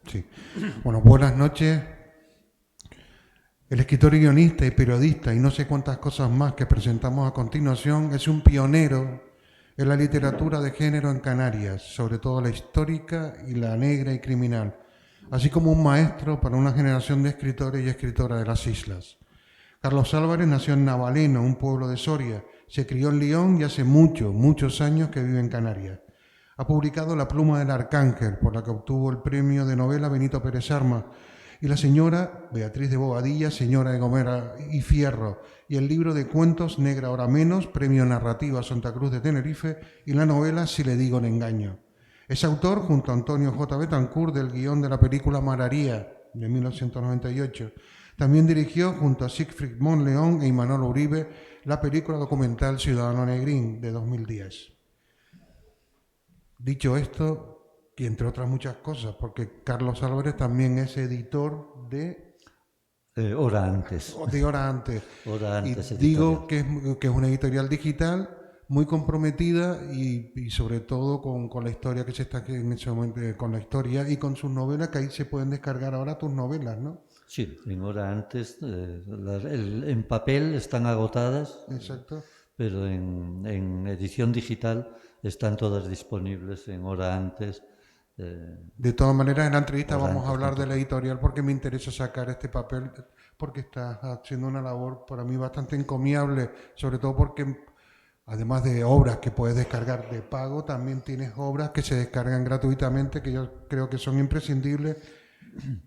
Sí. Bueno, buenas noches. El escritor y guionista y periodista y no sé cuántas cosas más que presentamos a continuación es un pionero en la literatura de género en Canarias, sobre todo la histórica y la negra y criminal, así como un maestro para una generación de escritores y escritoras de las islas. Carlos Álvarez nació en Navaleno, un pueblo de Soria. Se crió en León y hace muchos años que vive en Canarias. Ha publicado La pluma del arcángel, por la que obtuvo el premio de novela Benito Pérez Armas, y La señora Beatriz de Bobadilla, señora de Gomera y Fierro, y el libro de cuentos Negra hora menos, premio narrativa Santa Cruz de Tenerife, y la novela Si le digo en engaño. Es autor, junto a Antonio J. Betancourt, del guión de la película Mararía, de 1998. También dirigió, junto a Siegfried Monleón e Imanol Uribe, la película documental Ciudadano Negrín, de 2010. Dicho esto, y entre otras muchas cosas, porque Carlos Álvarez también es editor Hora antes. de Hora Antes. Hora Y antes editorial. digo que es una editorial digital muy comprometida y sobre todo con la historia que se está en ese momento, con la historia y con sus novelas, que ahí se pueden descargar ahora tus novelas, ¿no? Sí, en hora antes. En papel están agotadas, Exacto. pero en edición digital están todas disponibles en hora antes. eh, De todas maneras, en la entrevista vamos a hablar de la horaantes.com. editorial porque me interesa sacar este papel, porque estás haciendo una labor para mí bastante encomiable, sobre todo porque además de obras que puedes descargar de pago, también tienes obras que se descargan gratuitamente, que yo creo que son imprescindibles,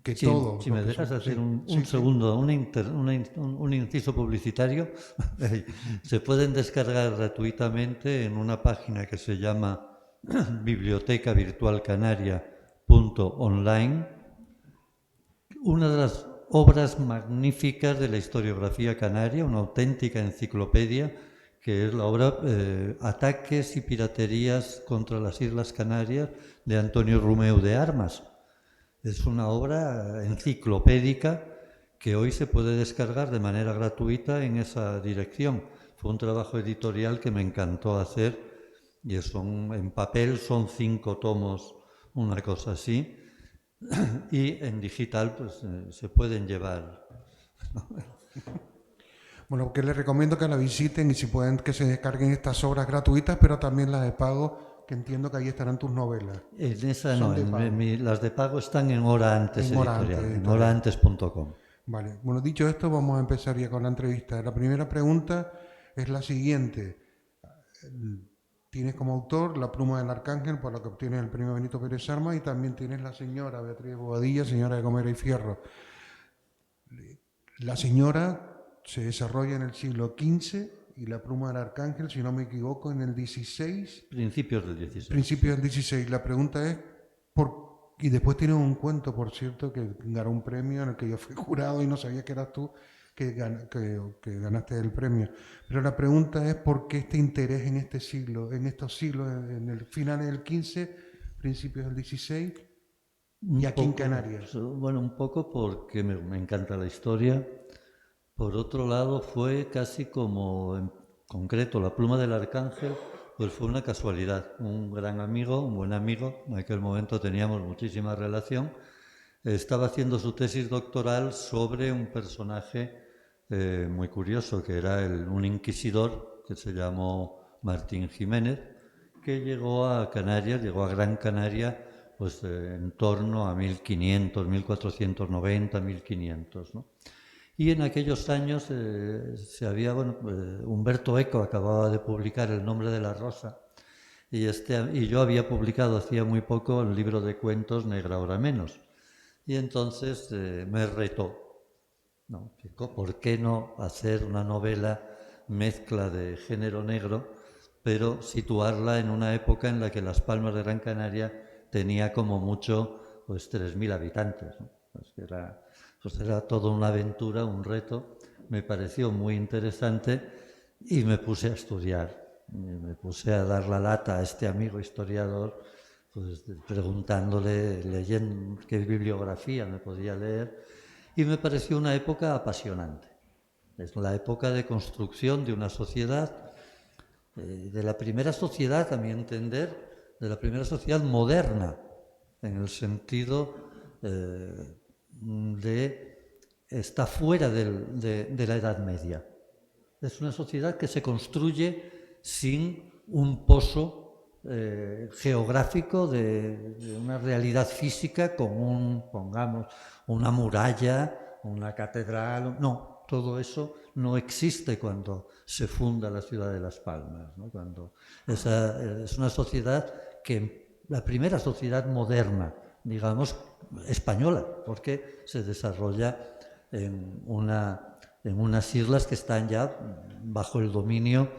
que todo Si lo me que dejas son. hacer Sí, un sí, sí. segundo, un inciso publicitario, se pueden descargar gratuitamente en una página que se llama bibliotecavirtualcanaria.online, una de las obras magníficas de la historiografía canaria, una auténtica enciclopedia, que es la obra Ataques y piraterías contra las Islas Canarias de Antonio Rumeu de Armas. Es una obra enciclopédica que hoy se puede descargar de manera gratuita en esa dirección. Fue un trabajo editorial que me encantó hacer y en papel son 5 tomos, una cosa así, y en digital pues se pueden llevar. Bueno, que les recomiendo que la visiten y si pueden que se descarguen estas obras gratuitas, pero también las de pago, que entiendo que ahí estarán tus novelas. En esa no, Son de pago, las de pago están en Hora Antes en Hora Antes Editorial, en Editorial. horaantes.com. Vale, bueno, dicho esto, vamos a empezar ya con la entrevista. La primera pregunta es la siguiente. Tienes como autor La pluma del arcángel, por lo que obtienes el premio Benito Pérez Armas, y también tienes La señora Beatriz Bobadilla, señora de Gomera y Fierro. La señora se desarrolla en el siglo XV y La pluma del arcángel, si no me equivoco, en el XVI, Principios del 16. principios del XVI. La pregunta es, y después tienes un cuento, por cierto, que ganó un premio en el que yo fui jurado y no sabía que eras tú que ganaste el premio. Pero la pregunta es por qué este interés en este siglo, en estos siglos, en el finales del XV, principios del XVI y Un aquí en poco, Canarias. bueno, un poco porque me encanta la historia. Por otro lado, fue casi como, en concreto, La pluma del arcángel, pues fue una casualidad. Un gran amigo, un buen amigo, en aquel momento teníamos muchísima relación, estaba haciendo su tesis doctoral sobre un personaje muy curioso, que era un inquisidor que se llamó Martín Jiménez, que llegó a Canarias, llegó a Gran Canaria, pues en torno a 1500, 1490, 1500, ¿no? Y en aquellos años Humberto Eco acababa de publicar El nombre de la rosa y yo había publicado hacía muy poco el libro de cuentos Negra hora menos. Y entonces me retó, ¿no? ¿Por qué no hacer una novela mezcla de género negro, pero situarla en una época en la que Las Palmas de Gran Canaria tenía como mucho pues 3000 habitantes, ¿no? Pues era toda una aventura, un reto. Me pareció muy interesante y me puse a estudiar. Me puse a dar la lata a este amigo historiador, pues preguntándole, leyendo qué bibliografía me podía leer, y me pareció una época apasionante. Es la época de construcción de una sociedad, de la primera sociedad, a mi entender, de la primera sociedad moderna, en el sentido está fuera de la Edad Media. Es una sociedad que se construye sin un pozo geográfico de una realidad física con pongamos, una muralla, una catedral. No, todo eso no existe cuando se funda la ciudad de Las Palmas, ¿no? Cuando es una sociedad que, la primera sociedad moderna, digamos, española, porque se desarrolla en unas islas que están ya bajo el dominio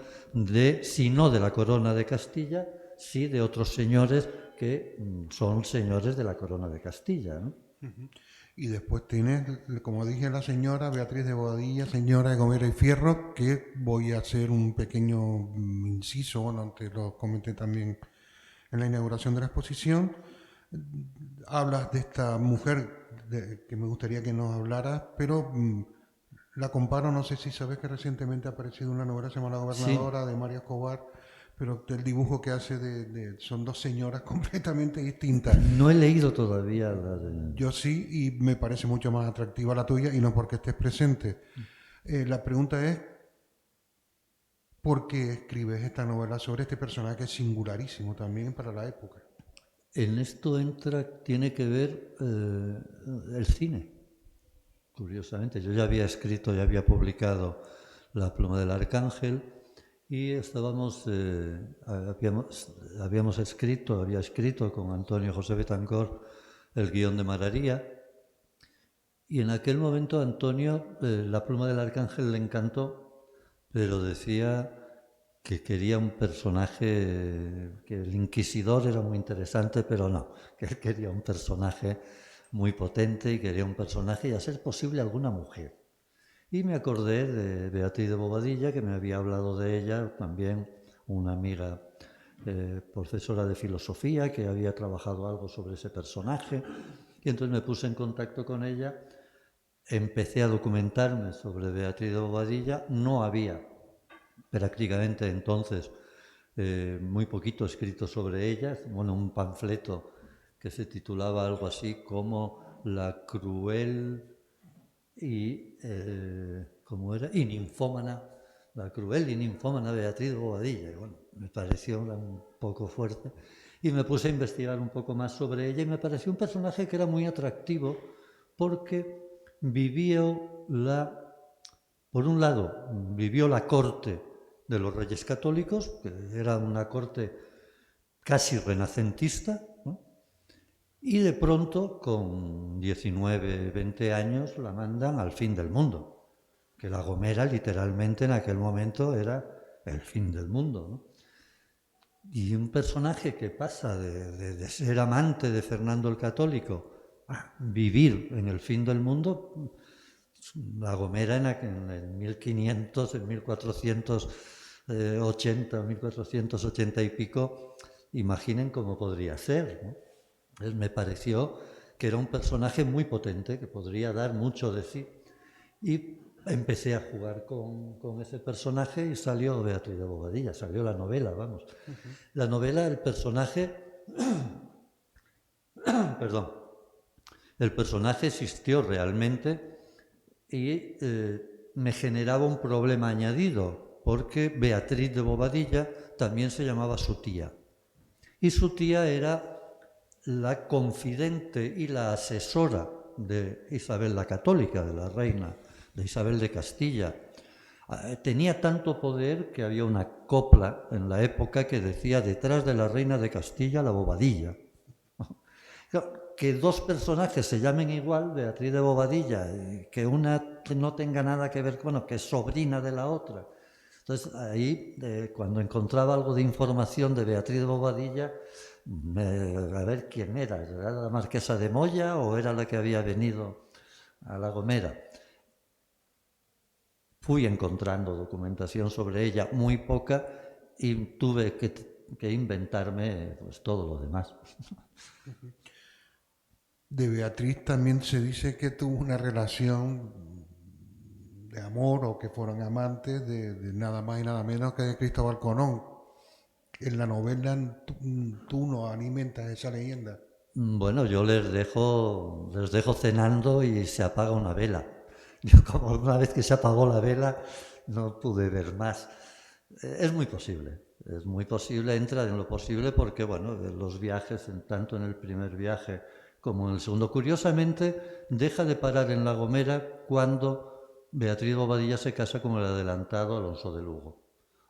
si no de la corona de Castilla, sí de otros señores que son señores de la corona de Castilla, ¿no? Y después tienes, como dije, la señora Beatriz de Bobadilla, señora de Gomera y Fierro, que voy a hacer un pequeño inciso, bueno, te lo comenté también en la inauguración de la exposición. Hablas de esta mujer que me gustaría que nos hablaras, pero la comparo, no sé si sabes que recientemente ha aparecido una novela llamada La Gobernadora, sí, de María Escobar, pero el dibujo que hace son dos señoras completamente distintas. No he leído todavía la de... Yo sí, y me parece mucho más atractiva la tuya, y no porque estés presente. La pregunta es, ¿por qué escribes esta novela sobre este personaje que es singularísimo también para la época? En esto tiene que ver el cine. Curiosamente, yo ya había escrito, ya había publicado La pluma del arcángel y había escrito con Antonio José Betancor el guión de Mararía, y en aquel momento Antonio, La pluma del arcángel le encantó, pero decía que quería un personaje, que el inquisidor era muy interesante, pero no, que él quería un personaje muy potente y quería un personaje y a ser posible alguna mujer. Y me acordé de Beatriz de Bobadilla, que me había hablado de ella, también una amiga profesora de filosofía que había trabajado algo sobre ese personaje, y entonces me puse en contacto con ella, empecé a documentarme sobre Beatriz de Bobadilla. No había prácticamente entonces muy poquito escrito sobre ella, bueno, un panfleto que se titulaba algo así como La cruel y ¿cómo era? Y ninfómana, la cruel y ninfómana Beatriz de Bobadilla. Y bueno, me pareció un poco fuerte y me puse a investigar un poco más sobre ella y me pareció un personaje que era muy atractivo porque por un lado, vivió la corte de los Reyes Católicos, que era una corte casi renacentista, ¿no? Y de pronto, con 19, 20 años, la mandan al fin del mundo, que La Gomera literalmente en aquel momento era el fin del mundo, ¿no? Y un personaje que pasa de ser amante de Fernando el Católico a vivir en el fin del mundo. La Gomera en el 1500, en 1480, 1480 y pico, imaginen cómo podría ser, ¿no? Entonces me pareció que era un personaje muy potente, que podría dar mucho de sí. Y empecé a jugar con ese personaje y salió Beatriz de Bobadilla, salió la novela, vamos. La novela, el personaje... perdón. El personaje existió realmente y me generaba un problema añadido, porque Beatriz de Bobadilla también se llamaba su tía. Y su tía era la confidente y la asesora de Isabel la Católica, de la reina, de Isabel de Castilla. Tenía tanto poder que había una copla en la época que decía: detrás de la reina de Castilla, la Bobadilla. Que dos personajes se llamen igual, Beatriz de Bobadilla, que una no tenga nada que ver, bueno, que es sobrina de la otra. Entonces ahí, cuando encontraba algo de información de Beatriz de Bobadilla, a ver quién era la marquesa de Moya o era la que había venido a La Gomera. Fui encontrando documentación sobre ella, muy poca, y tuve que inventarme pues todo lo demás. De Beatriz también se dice que tuvo una relación de amor o que fueron amantes de nada más y nada menos que de Cristóbal Colón. En la novela tú no alimentas esa leyenda. Bueno, yo les dejo cenando y se apaga una vela. Yo, como una vez que se apagó la vela, no pude ver más. Es muy posible, entra en lo posible porque, bueno, los viajes, tanto en el primer viaje como en el segundo, curiosamente, deja de parar en La Gomera cuando Beatriz Bobadilla se casa con el adelantado Alonso de Lugo.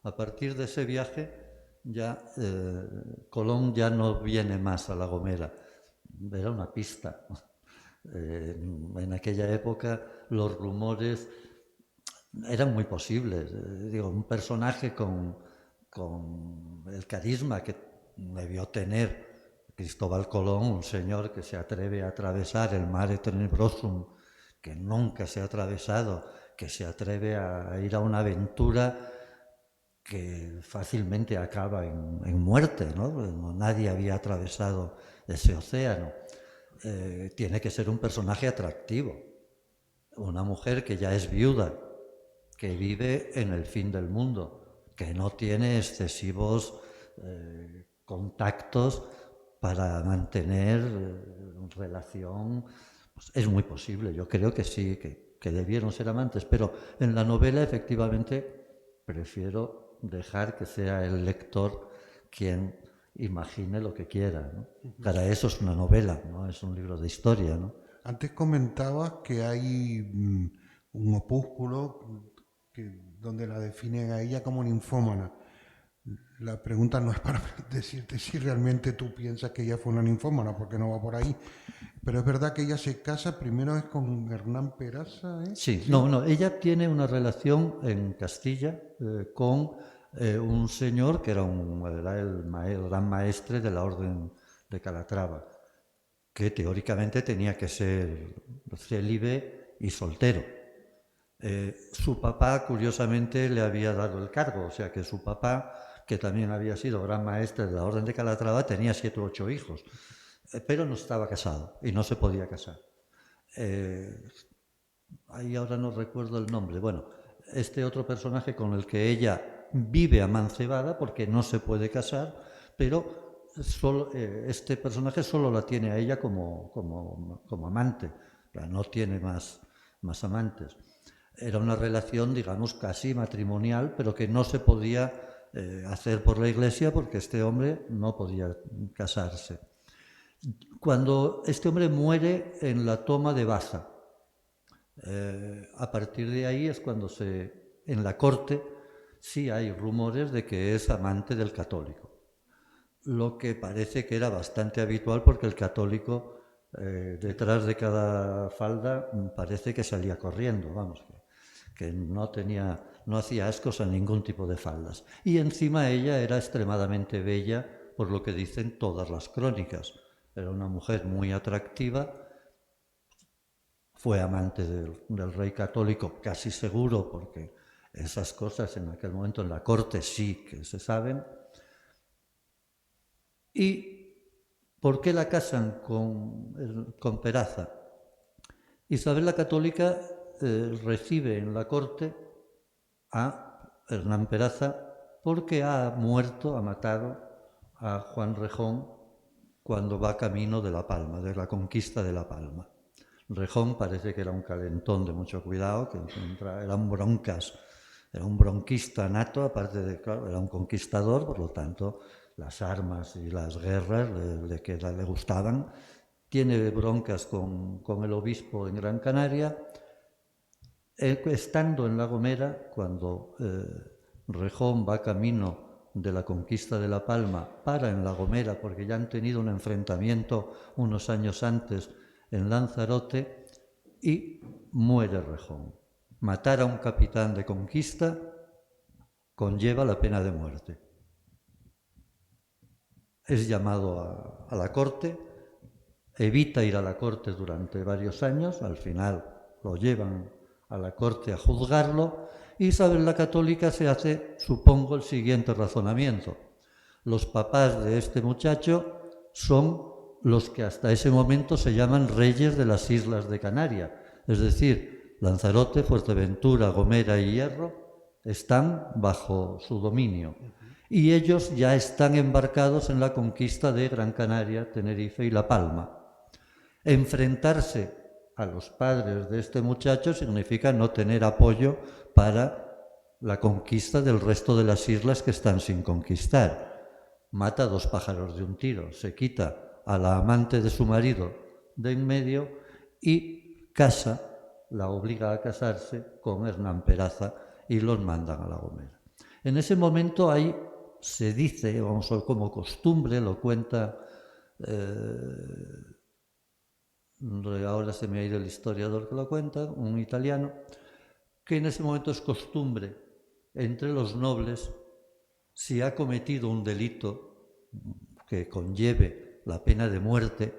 A partir de ese viaje, ya Colón ya no viene más a La Gomera. Era una pista. En aquella época los rumores eran muy posibles. Digo, un personaje con el carisma que debió tener Cristóbal Colón, un señor que se atreve a atravesar el Mare Tenebrosum, que nunca se ha atravesado, que se atreve a ir a una aventura que fácilmente acaba en muerte, ¿no? Nadie había atravesado ese océano. Tiene que ser un personaje atractivo, una mujer que ya es viuda, que vive en el fin del mundo, que no tiene excesivos contactos para mantener relación. Pues es muy posible, yo creo que sí, que debieron ser amantes, pero en la novela efectivamente prefiero dejar que sea el lector quien imagine lo que quiera, ¿no? Para eso es una novela, no es un libro de historia, ¿no? Antes comentabas que hay un opúsculo donde la definen a ella como ninfómana. La pregunta no es para decirte si realmente tú piensas que ella fue una ninfómana, porque no va por ahí. Pero es verdad que ella se casa, primero es con Hernán Peraza, ¿eh? Sí, Sí. no, ella tiene una relación en Castilla con un señor que era el gran maestre de la Orden de Calatrava, que teóricamente tenía que ser célibe y soltero. Su papá, curiosamente, le había dado el cargo, o sea que su papá, que también había sido gran maestre de la Orden de Calatrava, tenía 7 u 8 hijos, pero no estaba casado y no se podía casar. Ahí ahora no recuerdo el nombre. Bueno, este otro personaje con el que ella vive amancebada porque no se puede casar, pero este personaje solo la tiene a ella como amante, no tiene más amantes. Era una relación, digamos, casi matrimonial, pero que no se podía hacer por la iglesia porque este hombre no podía casarse. Cuando este hombre muere en la toma de Baza, a partir de ahí es cuando en la corte sí hay rumores de que es amante del católico, lo que parece que era bastante habitual porque el católico detrás de cada falda parece que salía corriendo, vamos, que no hacía ascos a ningún tipo de faldas. Y encima ella era extremadamente bella, por lo que dicen todas las crónicas. Era una mujer muy atractiva. Fue amante del rey católico, casi seguro, porque esas cosas en aquel momento en la corte sí que se saben. ¿Y por qué la casan con Peraza? Isabel la Católica recibe en la corte a Hernán Peraza porque ha matado a Juan Rejón cuando va camino de La Palma, de la conquista de La Palma. Rejón parece que era un calentón de mucho cuidado, que era un broncas, era un bronquista nato, aparte de, claro, era un conquistador, por lo tanto, las armas y las guerras le gustaban. Tiene broncas con el obispo en Gran Canaria. Estando en La Gomera, cuando Rejón va camino de la conquista de La Palma, para en La Gomera, porque ya han tenido un enfrentamiento unos años antes en Lanzarote, y muere Rejón. Matar a un capitán de conquista conlleva la pena de muerte. Es llamado a la corte, evita ir a la corte durante varios años, al final lo llevan a la corte a juzgarlo, y Isabel la Católica se hace, supongo, el siguiente razonamiento. Los papás de este muchacho son los que hasta ese momento se llaman reyes de las islas de Canarias, es decir, Lanzarote, Fuerteventura, Gomera y Hierro están bajo su dominio. y ellos ya están embarcados en la conquista de Gran Canaria, Tenerife y La Palma. Enfrentarse a los padres de este muchacho significa no tener apoyo para la conquista del resto de las islas que están sin conquistar. Mata 2 pájaros de un tiro, se quita a la amante de su marido de en medio y la obliga a casarse con Hernán Peraza y los mandan a La Gomera. En ese momento se dice, vamos a ver, como costumbre, lo cuenta, ahora se me ha ido el historiador que lo cuenta, un italiano, que en ese momento es costumbre entre los nobles, si ha cometido un delito que conlleve la pena de muerte,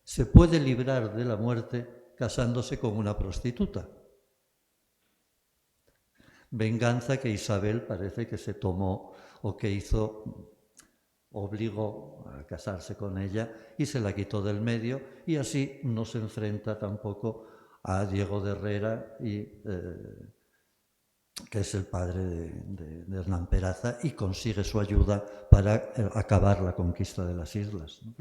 se puede librar de la muerte casándose con una prostituta. Venganza que Isabel parece que se tomó o que hizo, obligó a casarse con ella y se la quitó del medio, y así no se enfrenta tampoco a Diego de Herrera, que es el padre de Hernán Peraza, y consigue su ayuda para acabar la conquista de las islas, ¿no?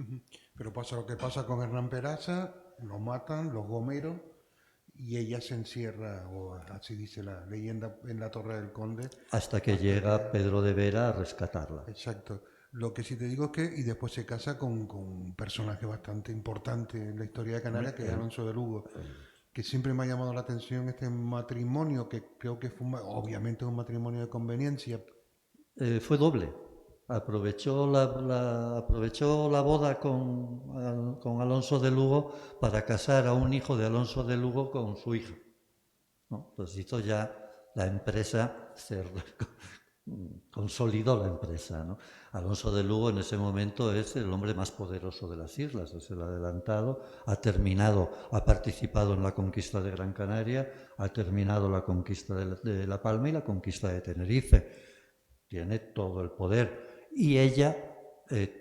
Pero pasa lo que pasa con Hernán Peraza, lo matan los gomeros y ella se encierra, o así dice la leyenda, en la Torre del Conde. Hasta que llega Pedro de Vera a rescatarla. Exacto. Lo que sí te digo es que, y después se casa con un personaje bastante importante en la historia de Canarias, que es Alonso de Lugo, que siempre me ha llamado la atención este matrimonio, que creo que fue, obviamente, un matrimonio de conveniencia. Fue doble. Aprovechó la boda con Alonso de Lugo para casar a un hijo de Alonso de Lugo con su hija, ¿no? Entonces hizo ya la empresa, consolidó la empresa, ¿no? Alonso de Lugo en ese momento es el hombre más poderoso de las islas, es el adelantado, ha participado en la conquista de Gran Canaria, ha terminado la conquista de La Palma y la conquista de Tenerife. Tiene todo el poder. Y ella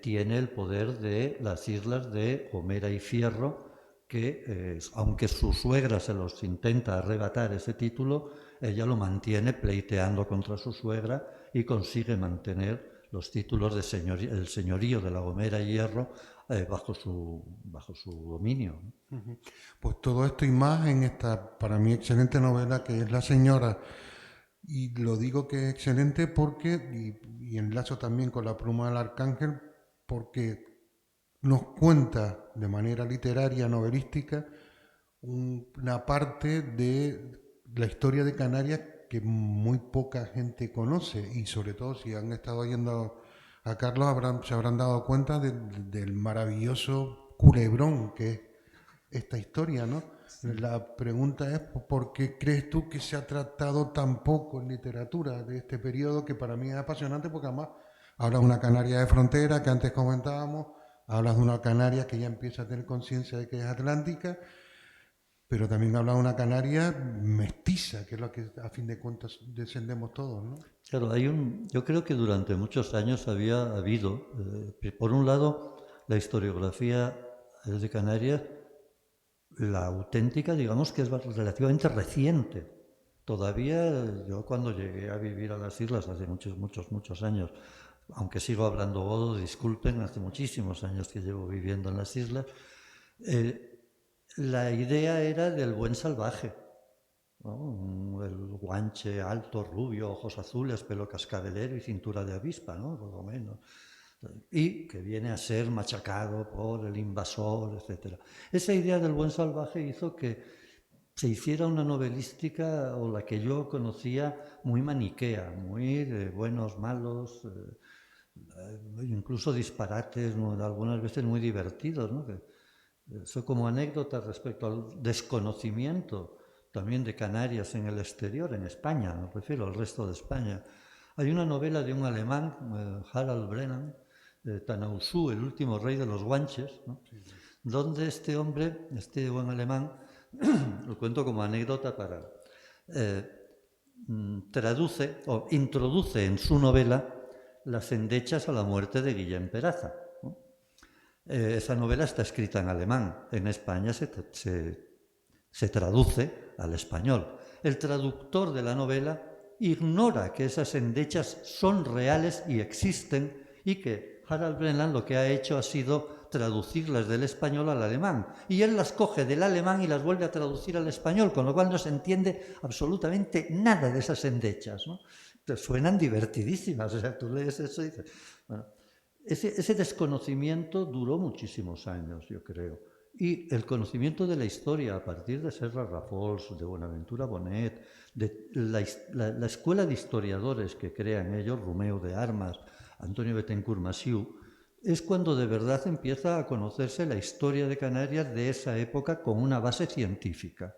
tiene el poder de las islas de Gomera y Fierro, que aunque su suegra se los intenta arrebatar ese título, ella lo mantiene pleiteando contra su suegra y consigue mantener los títulos de el señorío de La Gomera y Hierro bajo su dominio. Pues todo esto y más en esta, para mí, excelente novela que es La Señora. Y lo digo que es excelente porque, y enlazo también con La Pluma del Arcángel, porque nos cuenta de manera literaria, novelística, una parte de la historia de Canarias que muy poca gente conoce, y sobre todo si han estado yendo a Carlos se habrán dado cuenta del maravilloso culebrón que es esta historia, ¿no? La pregunta es, ¿por qué crees tú que se ha tratado tan poco en literatura de este periodo, que para mí es apasionante? Porque además hablas de una Canaria de frontera, que antes comentábamos, hablas de una Canaria que ya empieza a tener conciencia de que es atlántica, pero también hablas de una Canaria mestiza, que es lo que a fin de cuentas descendemos todos, ¿no? Claro, yo creo que durante muchos años había habido, por un lado, la historiografía de Canarias, la auténtica, digamos que es relativamente reciente. Todavía yo cuando llegué a vivir a las islas hace muchos años, aunque sigo hablando godo, disculpen, hace muchísimos años que llevo viviendo en las islas, la idea era del buen salvaje, ¿no? El guanche alto, rubio, ojos azules, pelo cascabelero y cintura de avispa, ¿no? Por lo menos. Y que viene a ser machacado por el invasor, etc. Esa idea del buen salvaje hizo que se hiciera una novelística, o la que yo conocía, muy maniquea, muy de buenos, malos, incluso disparates, ¿no? Algunas veces muy divertidos, ¿no? Eso como anécdota respecto al desconocimiento también de Canarias en el exterior, en España, me refiero al resto de España. Hay una novela de un alemán, Harald Brennan, Tanausú, el último rey de los guanches, ¿no? Donde este hombre, este buen alemán, lo cuento como anécdota para... traduce o introduce en su novela Las endechas a la muerte de Guillem Peraza, ¿no? Esa novela está escrita en alemán, en España se traduce al español. El traductor de la novela ignora que esas endechas son reales y existen, y que Harald Brennan lo que ha hecho ha sido traducirlas del español al alemán. Y él las coge del alemán y las vuelve a traducir al español, con lo cual no se entiende absolutamente nada de esas endechas, ¿no? Te suenan divertidísimas, o sea, tú lees eso y dices... Bueno, ese desconocimiento duró muchísimos años, yo creo. Y el conocimiento de la historia, a partir de Serra Rafols, de Bonaventura Bonet, de la escuela de historiadores que crean ellos, Romeu de Armas, Antonio Bettencourt Massieu, es cuando de verdad empieza a conocerse la historia de Canarias de esa época con una base científica.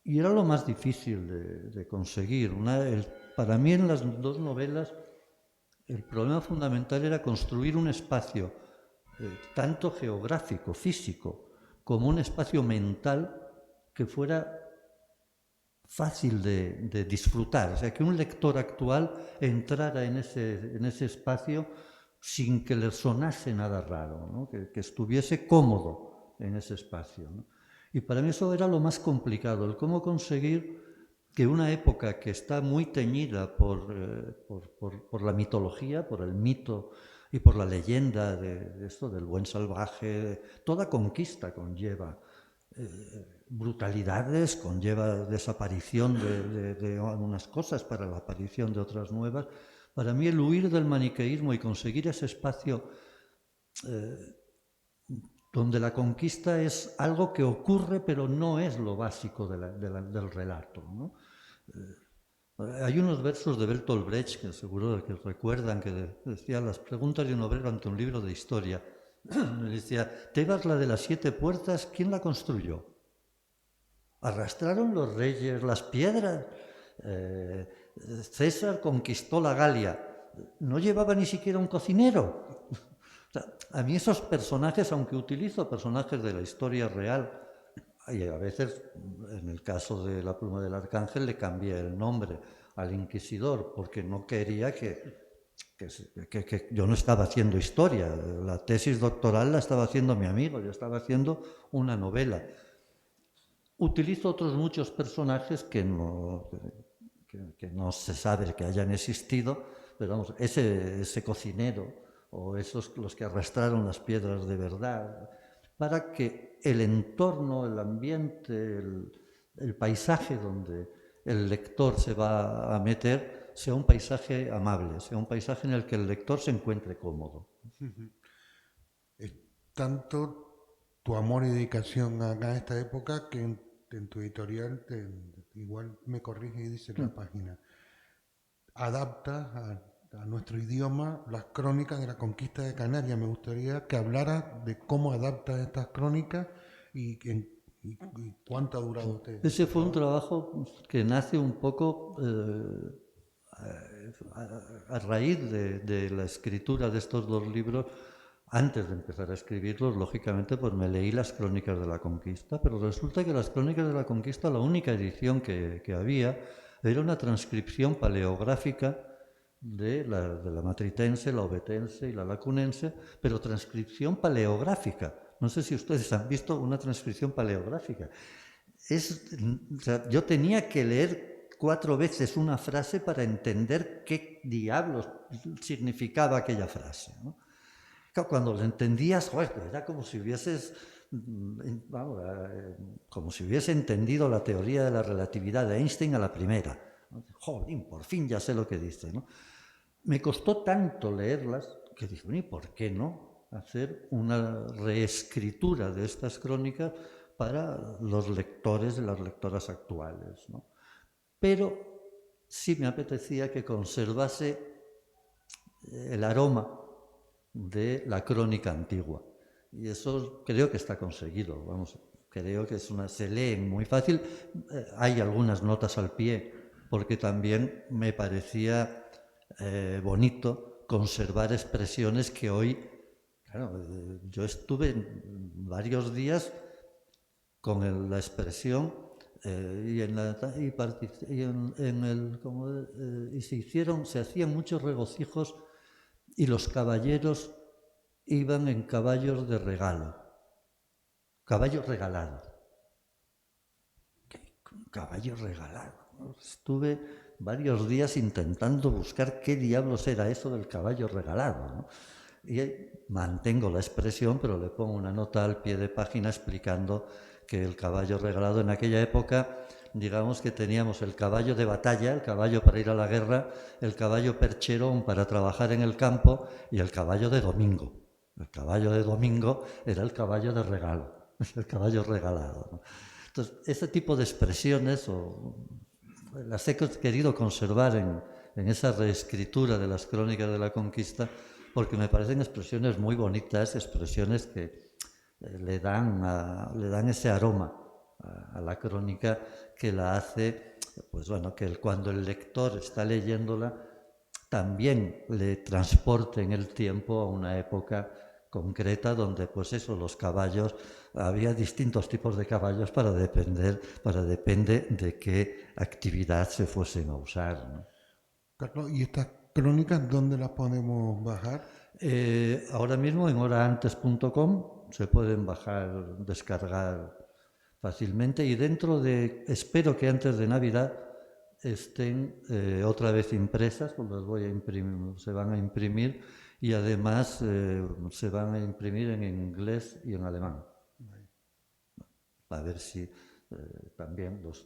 Y era lo más difícil de conseguir. Para mí en las dos novelas el problema fundamental era construir un espacio tanto geográfico, físico, como un espacio mental que fuera fácil de disfrutar, o sea, que un lector actual entrara en ese espacio sin que le sonase nada raro, ¿no? que estuviese cómodo en ese espacio, ¿no? Y para mí eso era lo más complicado, el cómo conseguir que una época que está muy teñida por la mitología, por el mito y por la leyenda de esto del buen salvaje, toda conquista conlleva brutalidades, conlleva desaparición de algunas cosas para la aparición de otras nuevas. Para mí el huir del maniqueísmo y conseguir ese espacio donde la conquista es algo que ocurre pero no es lo básico del relato, ¿no? Hay unos versos de Bertolt Brecht, que seguro que recuerdan, que decía las preguntas de un obrero ante un libro de historia. Decía, Tebas, la de las 7 puertas, ¿quién la construyó? ¿Arrastraron los reyes las piedras? César conquistó la Galia. ¿No llevaba ni siquiera un cocinero? O sea, a mí esos personajes, aunque utilizo personajes de la historia real, y a veces, en el caso de La pluma del arcángel, le cambié el nombre al inquisidor, porque no quería que yo no estaba haciendo historia. La tesis doctoral la estaba haciendo mi amigo, yo estaba haciendo una novela. Utilizo otros muchos personajes que no se sabe que hayan existido, pero vamos, ese cocinero o esos los que arrastraron las piedras de verdad, para que el entorno, el ambiente, el paisaje donde el lector se va a meter sea un paisaje amable, sea un paisaje en el que el lector se encuentre cómodo. Es tanto tu amor y dedicación a esta época que en tu editorial, igual me corrige y dice la página, adapta a nuestro idioma las crónicas de la conquista de Canarias. Me gustaría que hablara de cómo adapta estas crónicas y cuánto ha durado usted. Ese fue un trabajo que nace un poco a raíz de la escritura de estos dos libros. Antes de empezar a escribirlos, lógicamente, pues me leí las Crónicas de la Conquista, pero resulta que las Crónicas de la Conquista, la única edición que había, era una transcripción paleográfica de la matritense, la ovetense y la lacunense, pero transcripción paleográfica. No sé si ustedes han visto una transcripción paleográfica. O sea, yo tenía que leer 4 veces una frase para entender qué diablos significaba aquella frase, ¿no? Cuando lo entendías, era como si hubieses, como si hubiese entendido la teoría de la relatividad de Einstein a la primera. Jolín, por fin ya sé lo que dice, ¿no? Me costó tanto leerlas que dije, ¿y por qué no hacer una reescritura de estas crónicas para los lectores y las lectoras actuales, ¿no? Pero sí me apetecía que conservase el aroma de la crónica antigua. Y eso creo que está conseguido, vamos, creo que se lee muy fácil. Hay algunas notas al pie, porque también me parecía bonito conservar expresiones que hoy, claro, yo estuve varios días con la expresión se hacían muchos regocijos y los caballeros iban en caballos de regalo, caballos regalados. ¿Qué? Un caballo regalado, ¿no? Estuve varios días intentando buscar qué diablos era eso del caballo regalado, ¿no? Y mantengo la expresión, pero le pongo una nota al pie de página explicando que el caballo regalado en aquella época, digamos que teníamos el caballo de batalla, el caballo para ir a la guerra, el caballo percherón para trabajar en el campo y el caballo de domingo. El caballo de domingo era el caballo de regalo, el caballo regalado, ¿no? Entonces, ese tipo de expresiones las he querido conservar en esa reescritura de las crónicas de la conquista, porque me parecen expresiones muy bonitas, expresiones que le dan ese aroma a la crónica que la hace, pues bueno, que cuando el lector está leyéndola también le transporte en el tiempo a una época concreta donde, pues eso, los caballos, había distintos tipos de caballos para depende de qué actividad se fuesen a usar, ¿no? Carlos, ¿y estas crónicas dónde las podemos bajar? Ahora mismo en horaantes.com se pueden bajar, descargar fácilmente, y espero que antes de Navidad estén otra vez impresas, pues las voy a imprimir, se van a imprimir, y además se van a imprimir en inglés y en alemán. A ver si también los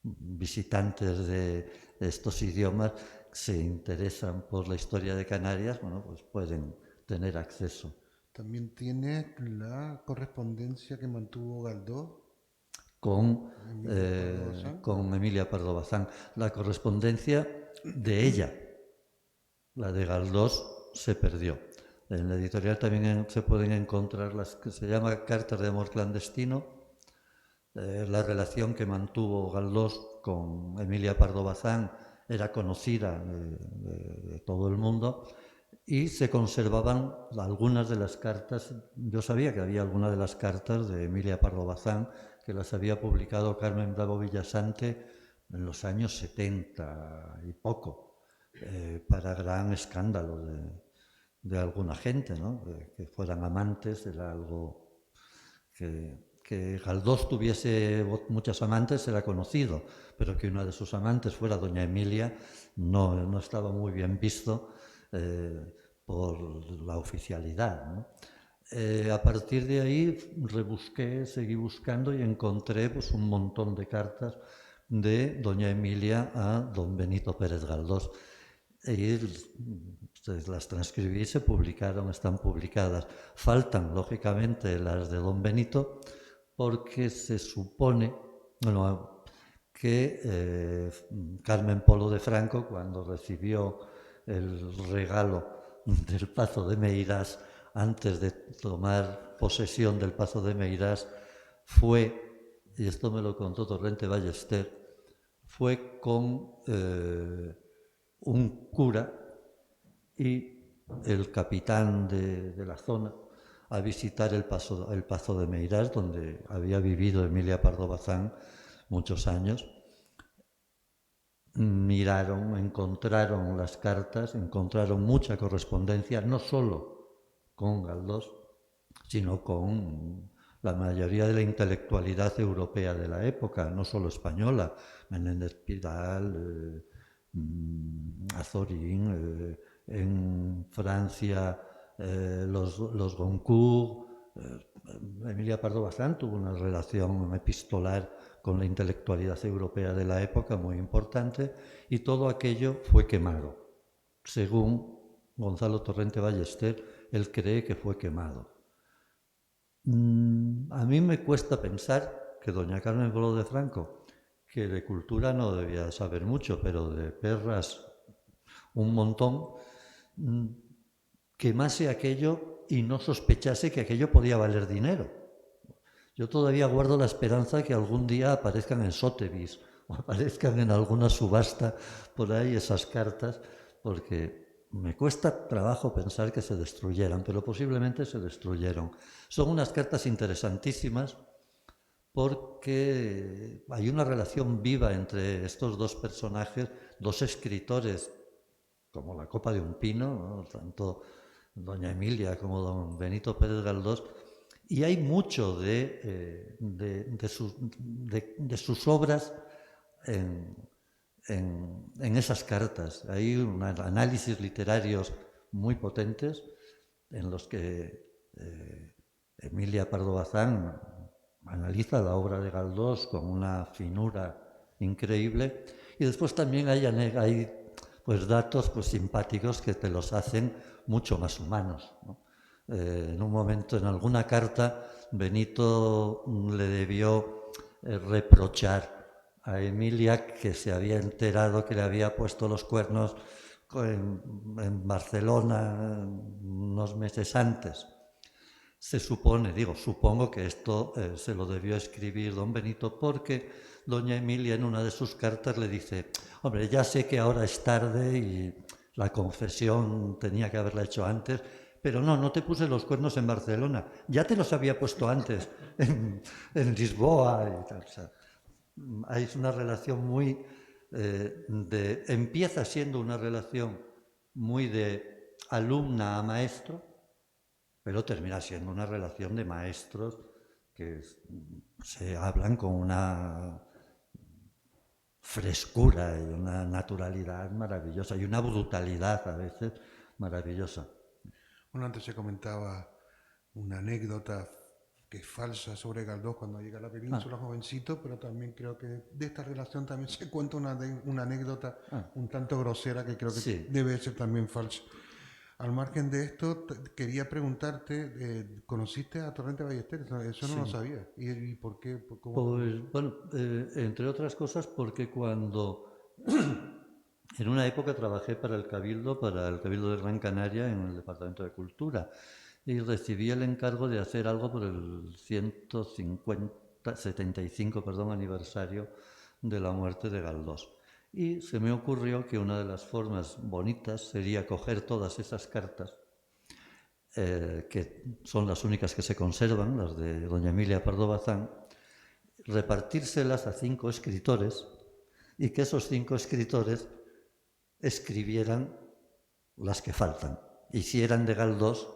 visitantes de estos idiomas se interesan por la historia de Canarias, bueno, pues pueden tener acceso. También tiene la correspondencia que mantuvo Galdós con Emilia Emilia Pardo Bazán. La correspondencia de ella, la de Galdós, se perdió. En la editorial también se pueden encontrar las que se llama Cartas de amor clandestino, la relación que mantuvo Galdós con Emilia Pardo Bazán era conocida de todo el mundo, y se conservaban algunas de las cartas. Yo sabía que había algunas de las cartas de Emilia Pardo Bazán que las había publicado Carmen Bravo Villasante en los años 70 y poco, para gran escándalo de alguna gente, ¿no? Que fueran amantes, era algo que Galdós tuviese muchas amantes era conocido, pero que una de sus amantes fuera doña Emilia no estaba muy bien visto por la oficialidad, ¿no? A partir de ahí rebusqué, seguí buscando y encontré pues, un montón de cartas de doña Emilia a don Benito Pérez Galdós. Y las transcribí, se publicaron, están publicadas. Faltan, lógicamente, las de don Benito, porque se supone que Carmen Polo de Franco, cuando recibió el regalo del Pazo de Meirás, antes de tomar posesión del Pazo de Meirás, fue, y esto me lo contó Torrente Ballester, fue con un cura y el capitán de la zona a visitar el Pazo de Meirás, donde había vivido Emilia Pardo Bazán muchos años. Miraron, encontraron las cartas, encontraron mucha correspondencia, no solo con Galdós, sino con la mayoría de la intelectualidad europea de la época, no solo española, Menéndez Pidal, Azorín, en Francia los Goncourt. Emilia Pardo Bazán tuvo una relación epistolar con la intelectualidad europea de la época muy importante, y todo aquello fue quemado. Según Gonzalo Torrente Ballester, él cree que fue quemado. A mí me cuesta pensar que doña Carmen Polo de Franco, que de cultura no debía saber mucho, pero de perras un montón, quemase aquello y no sospechase que aquello podía valer dinero. Yo todavía guardo la esperanza que algún día aparezcan en Sotheby's o aparezcan en alguna subasta por ahí esas cartas, porque me cuesta trabajo pensar que se destruyeran, pero posiblemente se destruyeron. Son unas cartas interesantísimas porque hay una relación viva entre estos dos personajes, dos escritores como la copa de un pino, ¿no? Tanto doña Emilia como don Benito Pérez Galdós, y hay mucho de sus obras en esas cartas. Hay análisis literarios muy potentes en los que Emilia Pardo Bazán analiza la obra de Galdós con una finura increíble, y después también hay pues datos pues simpáticos que te los hacen mucho más humanos, ¿no? En un momento, en alguna carta, Benito le debió reprochar a Emilia que se había enterado que le había puesto los cuernos en Barcelona unos meses antes. Se supone, supongo que esto se lo debió escribir don Benito, porque doña Emilia en una de sus cartas le dice: hombre, ya sé que ahora es tarde y la confesión tenía que haberla hecho antes, pero no te puse los cuernos en Barcelona, ya te los había puesto antes en Lisboa y tal. O sea, hay una relación muy empieza siendo una relación muy de alumna a maestro, pero termina siendo una relación de maestros que se hablan con una frescura y una naturalidad maravillosa y una brutalidad a veces maravillosa. Bueno, antes se comentaba una anécdota que es falsa sobre Galdós cuando llega a la península, jovencito, pero también creo que de esta relación también se cuenta una anécdota un tanto grosera que creo que Sí. debe ser también falsa. Al margen de esto, quería preguntarte, ¿conociste a Torrente Ballester? Eso no lo Sí. sabía. ¿Y por qué? Pues bueno, entre otras cosas porque cuando en una época trabajé para el Cabildo de Gran Canaria en el Departamento de Cultura, y recibí el encargo de hacer algo por el 75 aniversario de la muerte de Galdós. Y se me ocurrió que una de las formas bonitas sería coger todas esas cartas, que son las únicas que se conservan, las de doña Emilia Pardo Bazán, repartírselas a 5 escritores y que esos 5 escritores escribieran las que faltan. Y si eran de Galdós,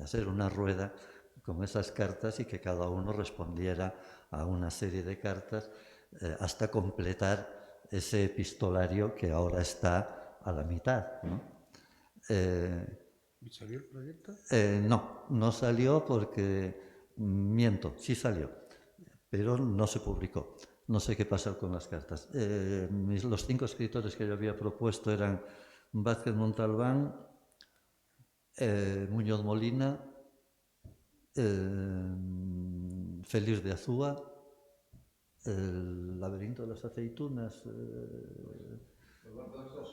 hacer una rueda con esas cartas y que cada uno respondiera a una serie de cartas hasta completar ese epistolario que ahora está a la mitad, ¿no? ¿Y salió el proyecto? No salió porque, miento, sí salió, pero no se publicó. No sé qué pasa con las cartas. Los 5 escritores que yo había propuesto eran Vázquez Montalbán, Muñoz Molina, Félix de Azúa, El laberinto de las aceitunas,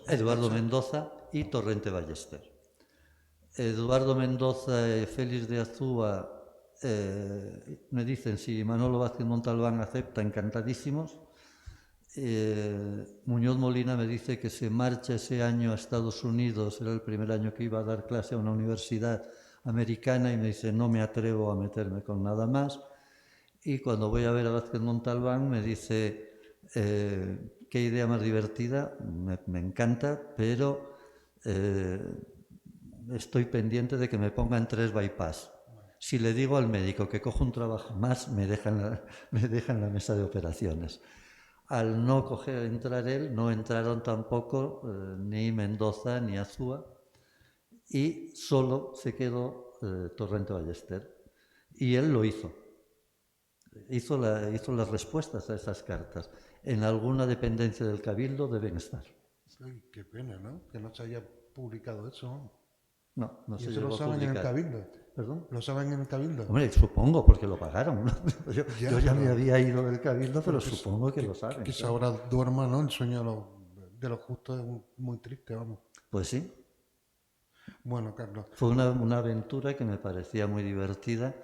Eduardo Mendoza y Torrente Ballester. Eduardo Mendoza y Félix de Azúa me dicen si Manolo Vázquez Montalbán acepta, encantadísimos. Muñoz Molina me dice que se marcha ese año a Estados Unidos, era el primer año que iba a dar clase a una universidad americana, y me dice: no me atrevo a meterme con nada más. Y cuando voy a ver a Vázquez Montalbán me dice: qué idea más divertida, me encanta, pero estoy pendiente de que me pongan 3 bypass. Si le digo al médico que cojo un trabajo más, me dejan la mesa de operaciones. Al no entrar él, no entraron tampoco ni Mendoza ni Azúa, y solo se quedó Torrente Ballester. Y él lo hizo. Hizo las respuestas a esas cartas. En alguna dependencia del Cabildo deben estar. Ay, qué pena, ¿no? Que no se haya publicado eso. No ¿Y se eso lo llegó a saben en el publicar. Cabildo? ¿Perdón? ¿Lo saben en el Cabildo? Hombre, supongo, porque lo pagaron, ¿no? Yo ya me pero- había ido del Cabildo, pero supongo que lo saben. Que claro. ahora duerma, ¿no? El sueño de los justos es muy triste, vamos. Pues sí, Bueno, Carlos, fue una aventura que me parecía muy divertida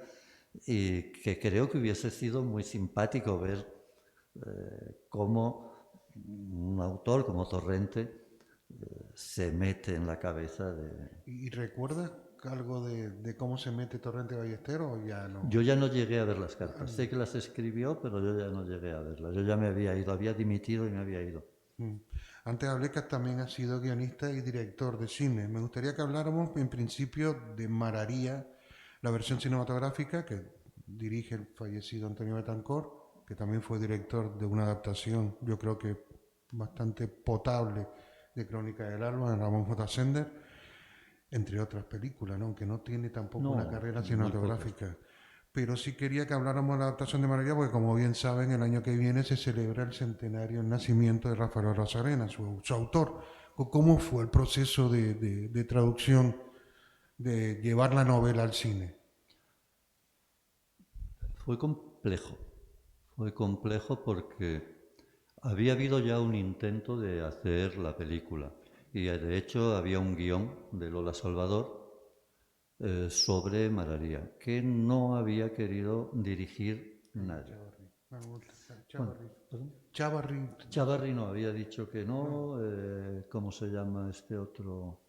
y que creo que hubiese sido muy simpático ver cómo un autor como Torrente se mete en la cabeza de... ¿y recuerdas algo de cómo se mete Torrente Ballester o ya no? Yo ya no llegué a ver las cartas. Sé que las escribió, pero yo ya no llegué a verlas. Yo ya me había ido, había dimitido y me había ido. Antes hablé que también ha sido guionista y director de cine. Me gustaría que habláramos en principio de Mararía, la versión cinematográfica que dirige el fallecido Antonio Betancourt, que también fue director de una adaptación, yo creo que bastante potable de Crónica del Alba, de Ramón J. Sender, entre otras películas, ¿no? Aunque no tiene tampoco una No, carrera muy pocas. cinematográfica. Pero sí quería que habláramos de la adaptación de Maravilla, porque como bien saben, el año que viene se celebra el centenario, el nacimiento de Rafael Rosarena, su autor. ¿Cómo fue el proceso de traducción, de llevar la novela al cine? Fue complejo. Fue complejo porque había habido ya un intento de hacer la película. Y de hecho había un guión de Lola Salvador sobre Mararía, que no había querido dirigir nadie. Bueno, Chavarri. perdón. Chavarri. Chavarri no había dicho que no, ¿cómo se llama este otro?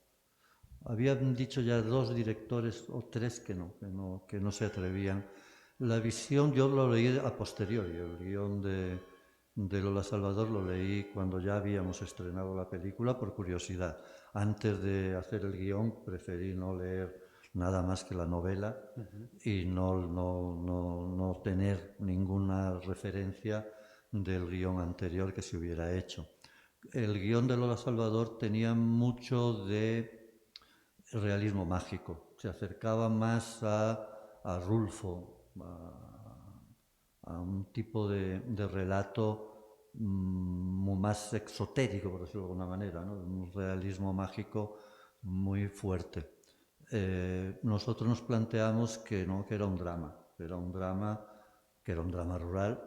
Habían dicho ya dos directores o tres que no se atrevían. La visión yo lo leí a posteriori, el guión de Lola Salvador lo leí cuando ya habíamos estrenado la película por curiosidad. Antes de hacer el guión preferí no leer nada más que la novela y no tener ninguna referencia del guión anterior que se hubiera hecho. El guión de Lola Salvador tenía mucho de realismo mágico, se acercaba más a Rulfo, a un tipo de relato más exotérico, por decirlo de alguna manera, ¿no? Un realismo mágico muy fuerte. Nosotros nos planteamos que no, que era un drama, que era un drama rural,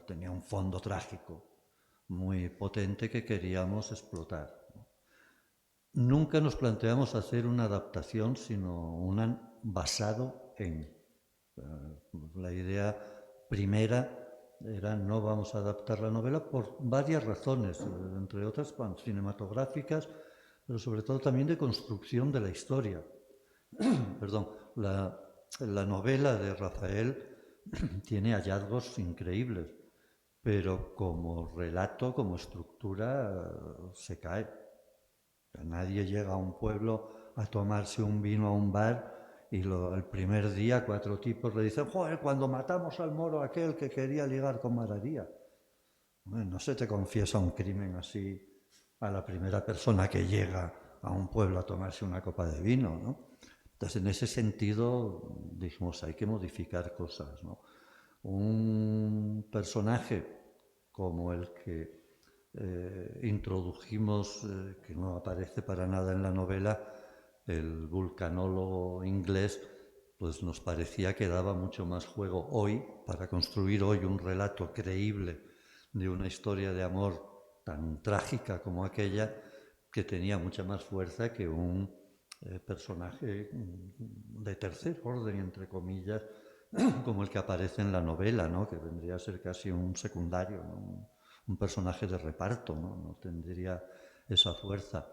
tenía un fondo trágico muy potente que queríamos explotar. Nunca nos planteamos hacer una adaptación, sino una basado en. La idea primera era no vamos a adaptar la novela por varias razones, entre otras cinematográficas, pero sobre todo también de construcción de la historia. Perdón, la novela de Rafael tiene hallazgos increíbles, pero como relato, como estructura, se cae. Nadie llega a un pueblo a tomarse un vino a un bar y el primer día 4 tipos le dicen, joder, cuando matamos al moro aquel que quería ligar con Mararía. Bueno, no se te confiesa un crimen así a la primera persona que llega a un pueblo a tomarse una copa de vino, ¿no? Entonces, en ese sentido, dijimos, hay que modificar cosas, ¿no? Un personaje como el que introdujimos, que no aparece para nada en la novela, el vulcanólogo inglés, pues nos parecía que daba mucho más juego hoy, para construir hoy un relato creíble de una historia de amor tan trágica como aquella, que tenía mucha más fuerza que un personaje de tercer orden, entre comillas, como el que aparece en la novela, ¿no? Que vendría a ser casi un secundario, ¿no? Un personaje de reparto, ¿no? No tendría esa fuerza.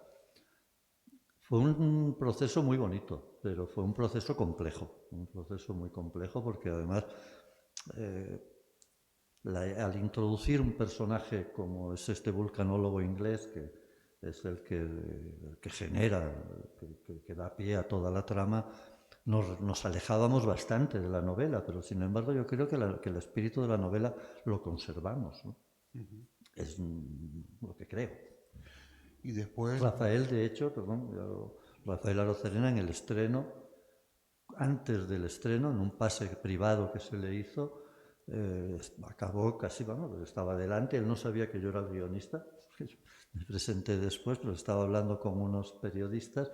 Fue un proceso muy bonito, pero fue un proceso complejo, un proceso muy complejo porque además al introducir un personaje como es este vulcanólogo inglés, que es el que genera, que da pie a toda la trama, nos alejábamos bastante de la novela, pero sin embargo yo creo que el espíritu de la novela lo conservamos, ¿no? Es lo que creo. Y después, Rafael, de hecho, perdón, Rafael Arocerena en el estreno, antes del estreno, en un pase privado que se le hizo, acabó casi, vamos, estaba delante, él no sabía que yo era el guionista, me presenté después, pero estaba hablando con unos periodistas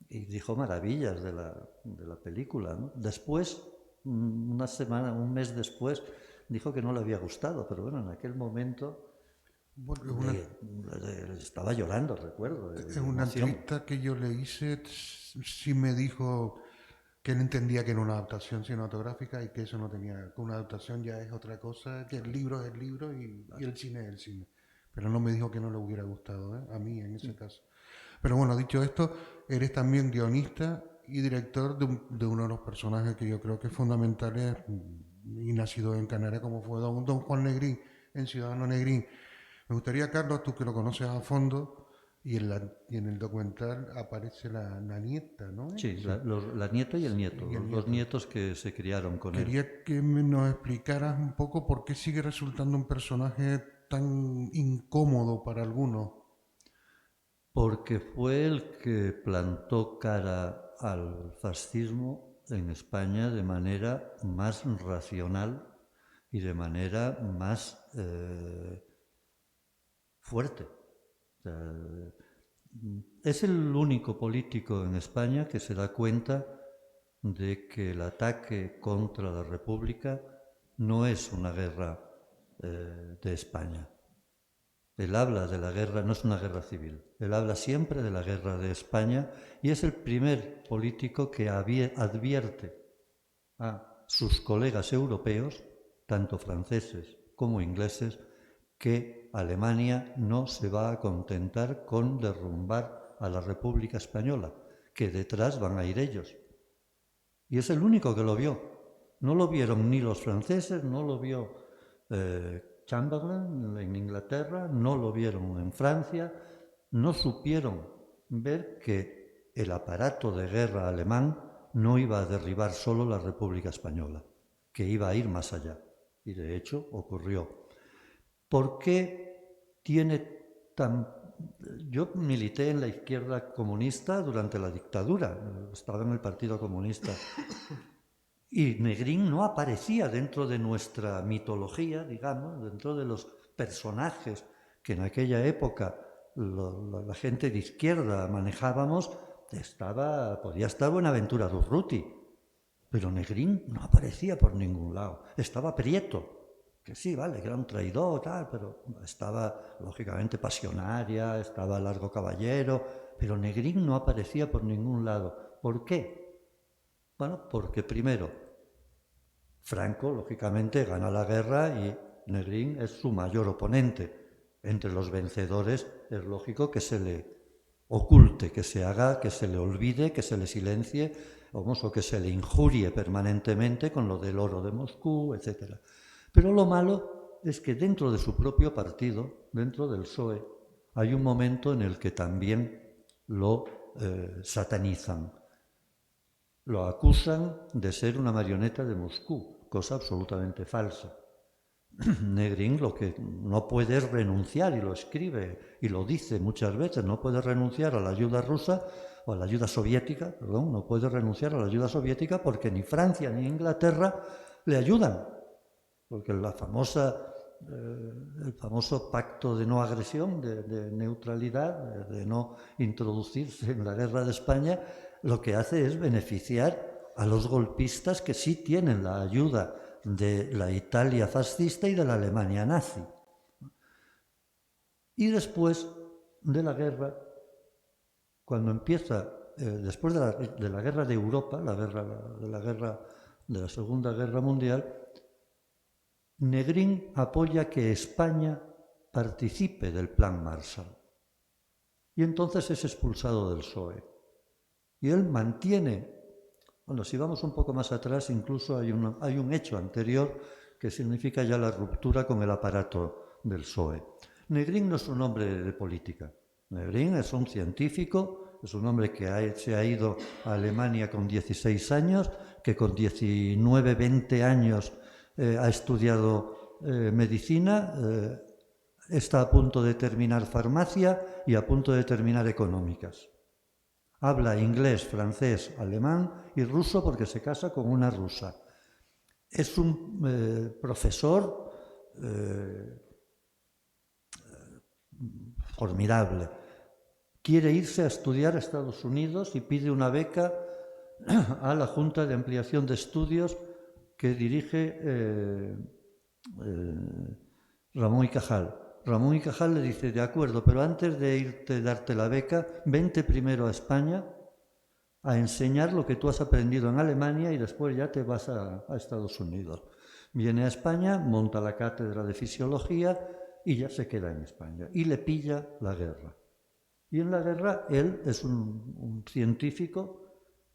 y dijo maravillas de la película, ¿no? Después, una semana, un mes después, dijo que no le había gustado, pero bueno, en aquel momento bueno, estaba llorando, recuerdo, en de una emoción. entrevista que yo le hice, sí me dijo que él entendía que era una adaptación cinematográfica y que eso no tenía, que una adaptación ya es otra cosa, que el libro es el libro y el cine es el cine. Pero no me dijo que no le hubiera gustado, ¿eh? A mí en ese caso. Pero bueno, dicho esto, eres también guionista y director de uno de los personajes que yo creo que es fundamental y nacido en Canarias, como fue don Juan Negrín en Ciudadano Negrín. Me gustaría, Carlos, tú que lo conoces a fondo, Y en el documental aparece la nieta, ¿no? Sí, Sí. la nieta y el nieto, Y el los dos nieto. nietos que se criaron con él. Quería que nos explicaras un poco por qué sigue resultando un personaje tan incómodo para algunos. Porque fue el que plantó cara al fascismo en España de manera más racional y de manera más fuerte. O sea, es el único político en España que se da cuenta de que el ataque contra la República no es una guerra de España. Él habla de la guerra, no es una guerra civil, él habla siempre de la guerra de España y es el primer político que advierte a sus colegas europeos, tanto franceses como ingleses, que Alemania no se va a contentar con derrumbar a la República Española, que detrás van a ir ellos. Y es el único que lo vio. No lo vieron ni los franceses, no lo vio Chamberlain en Inglaterra, no lo vieron en Francia, no supieron ver que el aparato de guerra alemán no iba a derribar solo la República Española, que iba a ir más allá. Y de hecho ocurrió. ¿Por qué tiene tan... Yo milité en la izquierda comunista durante la dictadura, estaba en el Partido Comunista, y Negrín no aparecía dentro de nuestra mitología, digamos, dentro de los personajes que en aquella época la gente de izquierda manejábamos. Podía estar Buenaventura Durruti, pero Negrín no aparecía por ningún lado. Estaba Prieto, que sí, vale, que era un traidor, tal, pero estaba, lógicamente, Pasionaria, estaba Largo Caballero, pero Negrín no aparecía por ningún lado. ¿Por qué? Bueno, porque primero, Franco, lógicamente, gana la guerra y Negrín es su mayor oponente. Entre los vencedores es lógico que se le oculte, que se haga, que se le olvide, que se le silencie, o que se le injurie permanentemente con lo del oro de Moscú, etc. Pero lo malo es que dentro de su propio partido, dentro del PSOE, hay un momento en el que también lo satanizan. Lo acusan de ser una marioneta de Moscú, cosa absolutamente falsa. Negrín lo que no puede renunciar, y lo escribe y lo dice muchas veces, no puede renunciar a la ayuda rusa o a la ayuda soviética, perdón, no puede renunciar a la ayuda soviética porque ni Francia ni Inglaterra le ayudan, porque el famoso pacto de no agresión, de neutralidad, de no introducirse en la guerra de España, lo que hace es beneficiar a los golpistas que sí tienen la ayuda de la Italia fascista y de la Alemania nazi. Y después de la guerra, cuando empieza, después de la guerra de Europa, de la Segunda Guerra Mundial, Negrín apoya que España participe del Plan Marshall. Y entonces es expulsado del PSOE. Y él mantiene, bueno, si vamos un poco más atrás, incluso hay un hecho anterior que significa ya la ruptura con el aparato del PSOE. Negrín no es un hombre de política. Negrín es un científico, es un hombre que se ha ido a Alemania con 16 años, que con 19, 20 años ha estudiado medicina, está a punto de terminar farmacia y a punto de terminar económicas. Habla inglés, francés, alemán y ruso porque se casa con una rusa. Es un profesor formidable. Quiere irse a estudiar a Estados Unidos y pide una beca a la Junta de Ampliación de Estudios que dirige Ramón y Cajal. Ramón y Cajal le dice, de acuerdo, pero antes de irte a darte la beca, vente primero a España a enseñar lo que tú has aprendido en Alemania y después ya te vas a Estados Unidos. Viene a España, monta la cátedra de fisiología y ya se queda en España. Y le pilla la guerra. Y en la guerra él es un científico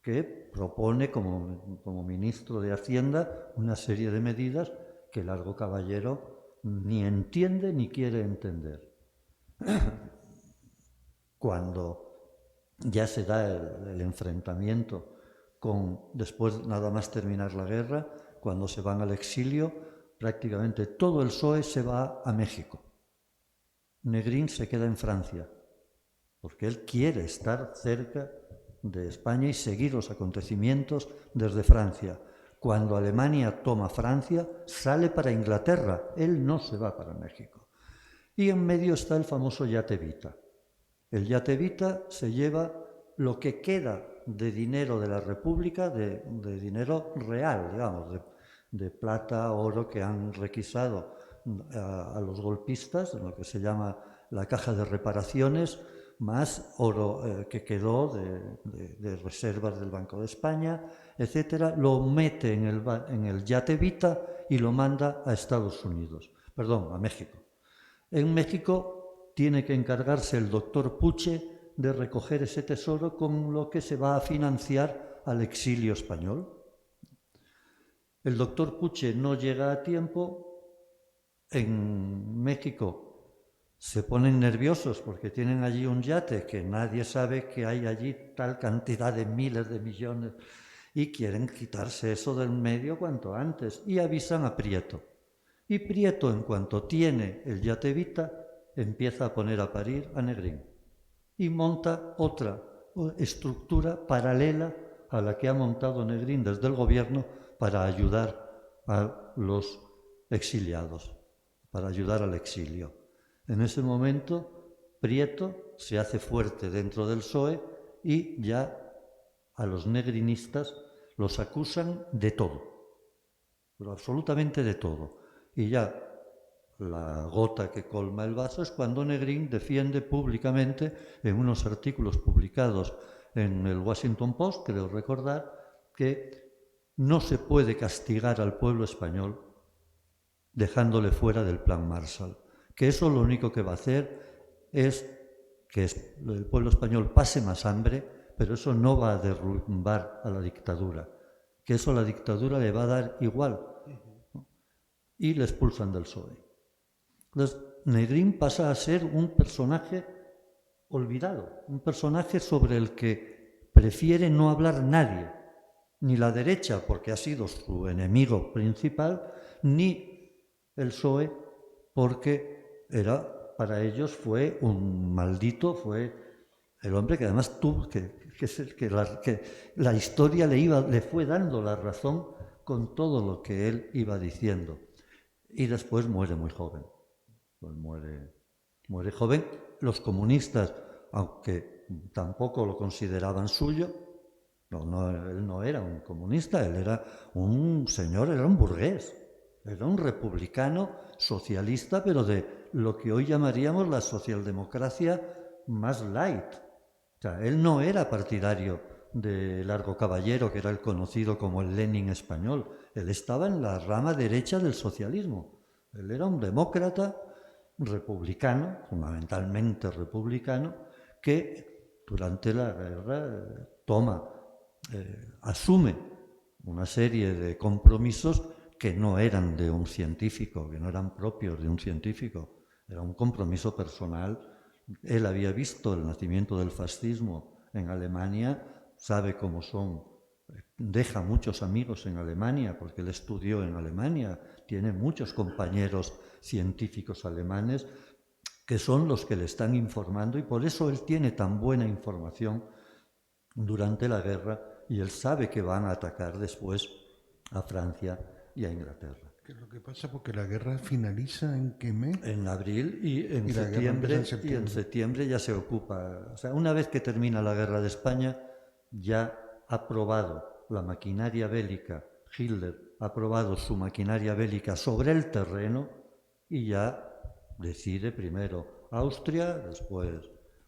que propone como ministro de Hacienda una serie de medidas que Largo Caballero ni entiende ni quiere entender. cuando ya se da el enfrentamiento después nada más terminar la guerra, cuando se van al exilio, prácticamente todo el PSOE se va a México. Negrín se queda en Francia, porque él quiere estar cerca de España y seguir los acontecimientos desde Francia. Cuando Alemania toma Francia, sale para Inglaterra, él no se va para México. Y en medio está el famoso Yate Vita. El Yate Vita se lleva lo que queda de dinero de la República, de dinero real, digamos, de plata, oro que han requisado a los golpistas, en lo que se llama la caja de reparaciones, más oro que quedó de reservas del Banco de España, etcétera, lo mete en el Yate Vita y lo manda a Estados Unidos, perdón, a México. En México tiene que encargarse el doctor Puche de recoger ese tesoro con lo que se va a financiar al exilio español. El doctor Puche no llega a tiempo. En México se ponen nerviosos porque tienen allí un yate que nadie sabe que hay allí tal cantidad de miles de millones y quieren quitarse eso del medio cuanto antes y avisan a Prieto. Y Prieto, en cuanto tiene el Yate Vita, empieza a poner a parir a Negrín y monta otra estructura paralela a la que ha montado Negrín desde el gobierno para ayudar a los exiliados, para ayudar al exilio. En ese momento, Prieto se hace fuerte dentro del PSOE y ya a los negrinistas los acusan de todo, pero absolutamente de todo. Y ya la gota que colma el vaso es cuando Negrín defiende públicamente en unos artículos publicados en el Washington Post, creo recordar, que no se puede castigar al pueblo español dejándole fuera del Plan Marshall, que eso lo único que va a hacer es que el pueblo español pase más hambre, pero eso no va a derrumbar a la dictadura, que eso a la dictadura le va a dar igual, ¿no? Y le expulsan del PSOE. Entonces, Negrín pasa a ser un personaje olvidado, un personaje sobre el que prefiere no hablar nadie, ni la derecha, porque ha sido su enemigo principal, ni el PSOE, porque para ellos fue un maldito, fue el hombre que además tuvo que la historia le fue dando la razón con todo lo que él iba diciendo. Y después muere muy joven. Pues muere joven. Los comunistas, aunque tampoco lo consideraban suyo, él no era un comunista, él era un señor, era un burgués, era un republicano socialista, pero de lo que hoy llamaríamos la socialdemocracia más light. O sea, él no era partidario de Largo Caballero, que era el conocido como el Lenin español. Él estaba en la rama derecha del socialismo. Él era un demócrata republicano, fundamentalmente republicano, que durante la guerra asume una serie de compromisos que no eran de un científico, que no eran propios de un científico. Era un compromiso personal. Él había visto el nacimiento del fascismo en Alemania, sabe cómo son, deja muchos amigos en Alemania, porque él estudió en Alemania, tiene muchos compañeros científicos alemanes que son los que le están informando y por eso él tiene tan buena información durante la guerra y él sabe que van a atacar después a Francia y a Inglaterra. ¿Qué es lo que pasa? Porque la guerra finaliza en qué mes? En abril y en septiembre ya se ocupa. O sea, una vez que termina la guerra de España, ya ha probado la maquinaria bélica, Hitler ha probado su maquinaria bélica sobre el terreno y ya decide primero Austria, después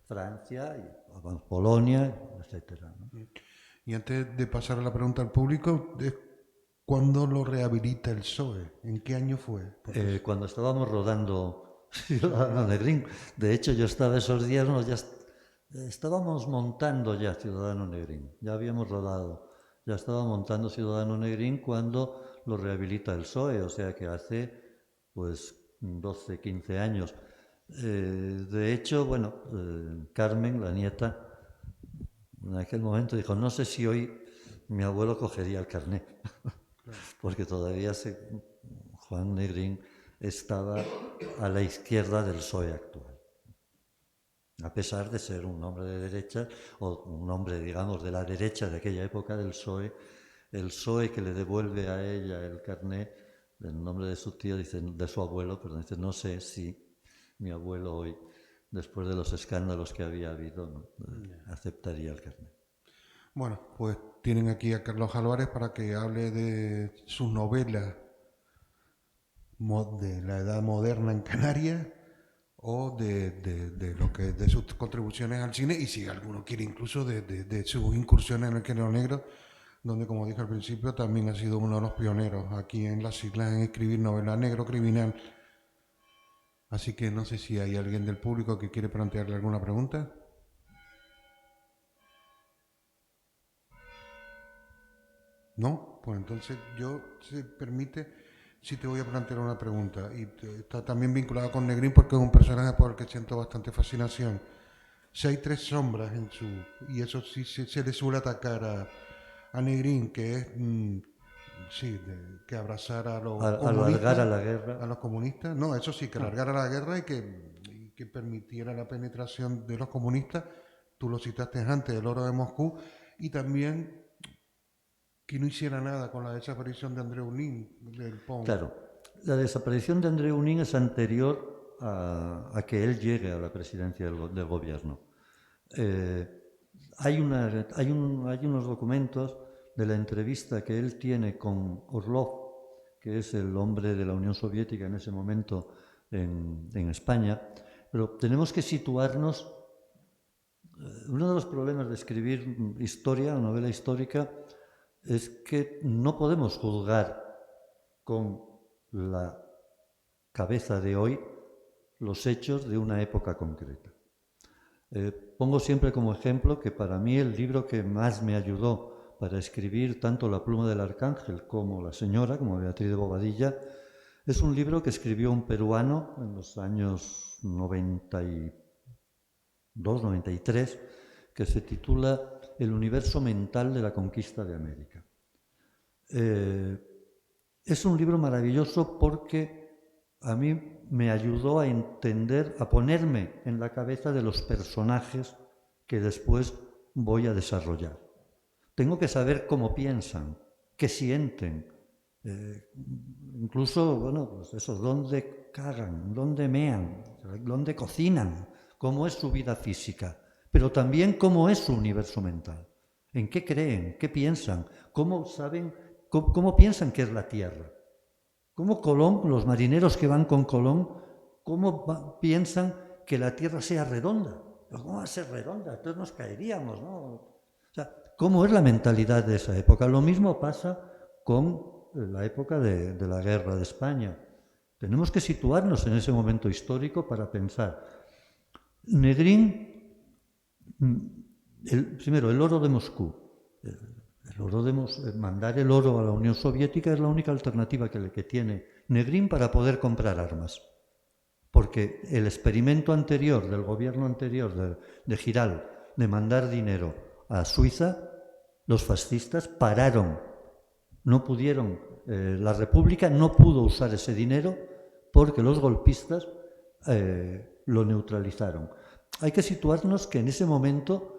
Francia, y Polonia, etc. ¿no? Y antes de pasar a la pregunta al público, ¿cuándo lo rehabilita el PSOE? ¿En qué año fue? Cuando estábamos rodando Ciudadano Negrín. De hecho, yo estaba esos días, estábamos montando ya Ciudadano Negrín. Ya habíamos rodado, ya estaba montando Ciudadano Negrín cuando lo rehabilita el PSOE, o sea que hace pues 12, 15 años. De hecho, bueno, Carmen, la nieta, en aquel momento dijo, no sé si hoy mi abuelo cogería el carné, porque todavía Juan Negrín estaba a la izquierda del PSOE actual. A pesar de ser un hombre de derecha, o un hombre, digamos, de la derecha de aquella época del PSOE, el PSOE que le devuelve a ella el carné, el nombre de su tío, dice, de su abuelo, perdón, dice, no sé si mi abuelo hoy, después de los escándalos que había habido, ¿no? Aceptaría el carné. Bueno, pues tienen aquí a Carlos Álvarez para que hable de sus novelas de la edad moderna en Canarias o de lo que de sus contribuciones al cine y si alguno quiere incluso de sus incursiones en el género negro, donde como dije al principio también ha sido uno de los pioneros aquí en las islas en escribir novela negro criminal. Así que no sé si hay alguien del público que quiere plantearle alguna pregunta. ¿No? Pues entonces yo, si permite, sí te voy a plantear una pregunta. Y está también vinculada con Negrín porque es un personaje por el que siento bastante fascinación. Si hay tres sombras en su... Y eso sí se le suele atacar a Negrín, que es... sí, que abrazar a los Alargar a comunistas. la guerra. A los comunistas. No, eso sí, que alargara la guerra y que permitiera la penetración de los comunistas. Tú lo citaste antes, el oro de Moscú. Y también que no hiciera nada con la desaparición de André Unín, del PON. Claro, la desaparición de André Unín es anterior a que él llegue a la presidencia del gobierno. Hay unos documentos de la entrevista que él tiene con Orlov, que es el hombre de la Unión Soviética en ese momento en España, pero tenemos que situarnos. Uno de los problemas de escribir historia, novela histórica, es que no podemos juzgar con la cabeza de hoy los hechos de una época concreta. Pongo siempre como ejemplo que para mí el libro que más me ayudó para escribir tanto La pluma del arcángel como La señora, como Beatriz de Bobadilla, es un libro que escribió un peruano en los años 92, 93, que se titula El universo mental de la conquista de América. Es un libro maravilloso porque a mí me ayudó a entender, a ponerme en la cabeza de los personajes que después voy a desarrollar. Tengo que saber cómo piensan, qué sienten, incluso, bueno, pues eso, dónde cagan, dónde mean, dónde cocinan, cómo es su vida física, pero también cómo es su universo mental, en qué creen, qué piensan, cómo saben, cómo piensan que es la Tierra. Cómo Colón, los marineros que van con Colón, cómo piensan que la Tierra sea redonda. ¿Cómo va a ser redonda? Entonces nos caeríamos, ¿no? O sea, ¿cómo es la mentalidad de esa época? Lo mismo pasa con la época de la guerra de España. Tenemos que situarnos en ese momento histórico para pensar. Negrín, primero, el oro de Moscú. Mandar el oro a la Unión Soviética es la única alternativa que tiene Negrín para poder comprar armas. Porque el experimento anterior, del gobierno anterior de Giral, de mandar dinero a Suiza, los fascistas pararon. No pudieron, la República no pudo usar ese dinero porque los golpistas lo neutralizaron. Hay que situarnos que en ese momento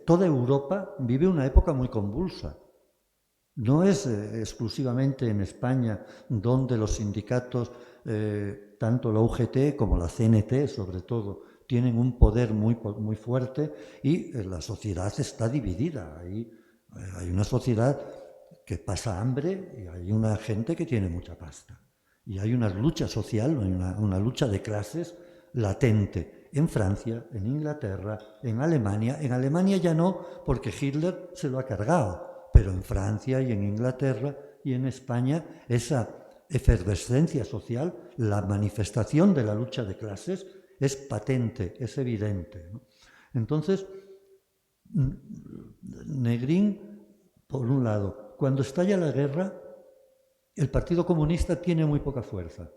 toda Europa vive una época muy convulsa. No es exclusivamente en España donde los sindicatos, tanto la UGT como la CNT sobre todo, tienen un poder muy, muy fuerte y la sociedad está dividida. Hay una sociedad que pasa hambre y hay una gente que tiene mucha pasta. Y hay una lucha social, una lucha de clases latente. En Francia, en Inglaterra, en Alemania. En Alemania ya no, porque Hitler se lo ha cargado, pero en Francia y en Inglaterra y en España esa efervescencia social, la manifestación de la lucha de clases es patente, es evidente, ¿no? Entonces, Negrín, por un lado, cuando estalla la guerra, el Partido Comunista tiene muy poca fuerza,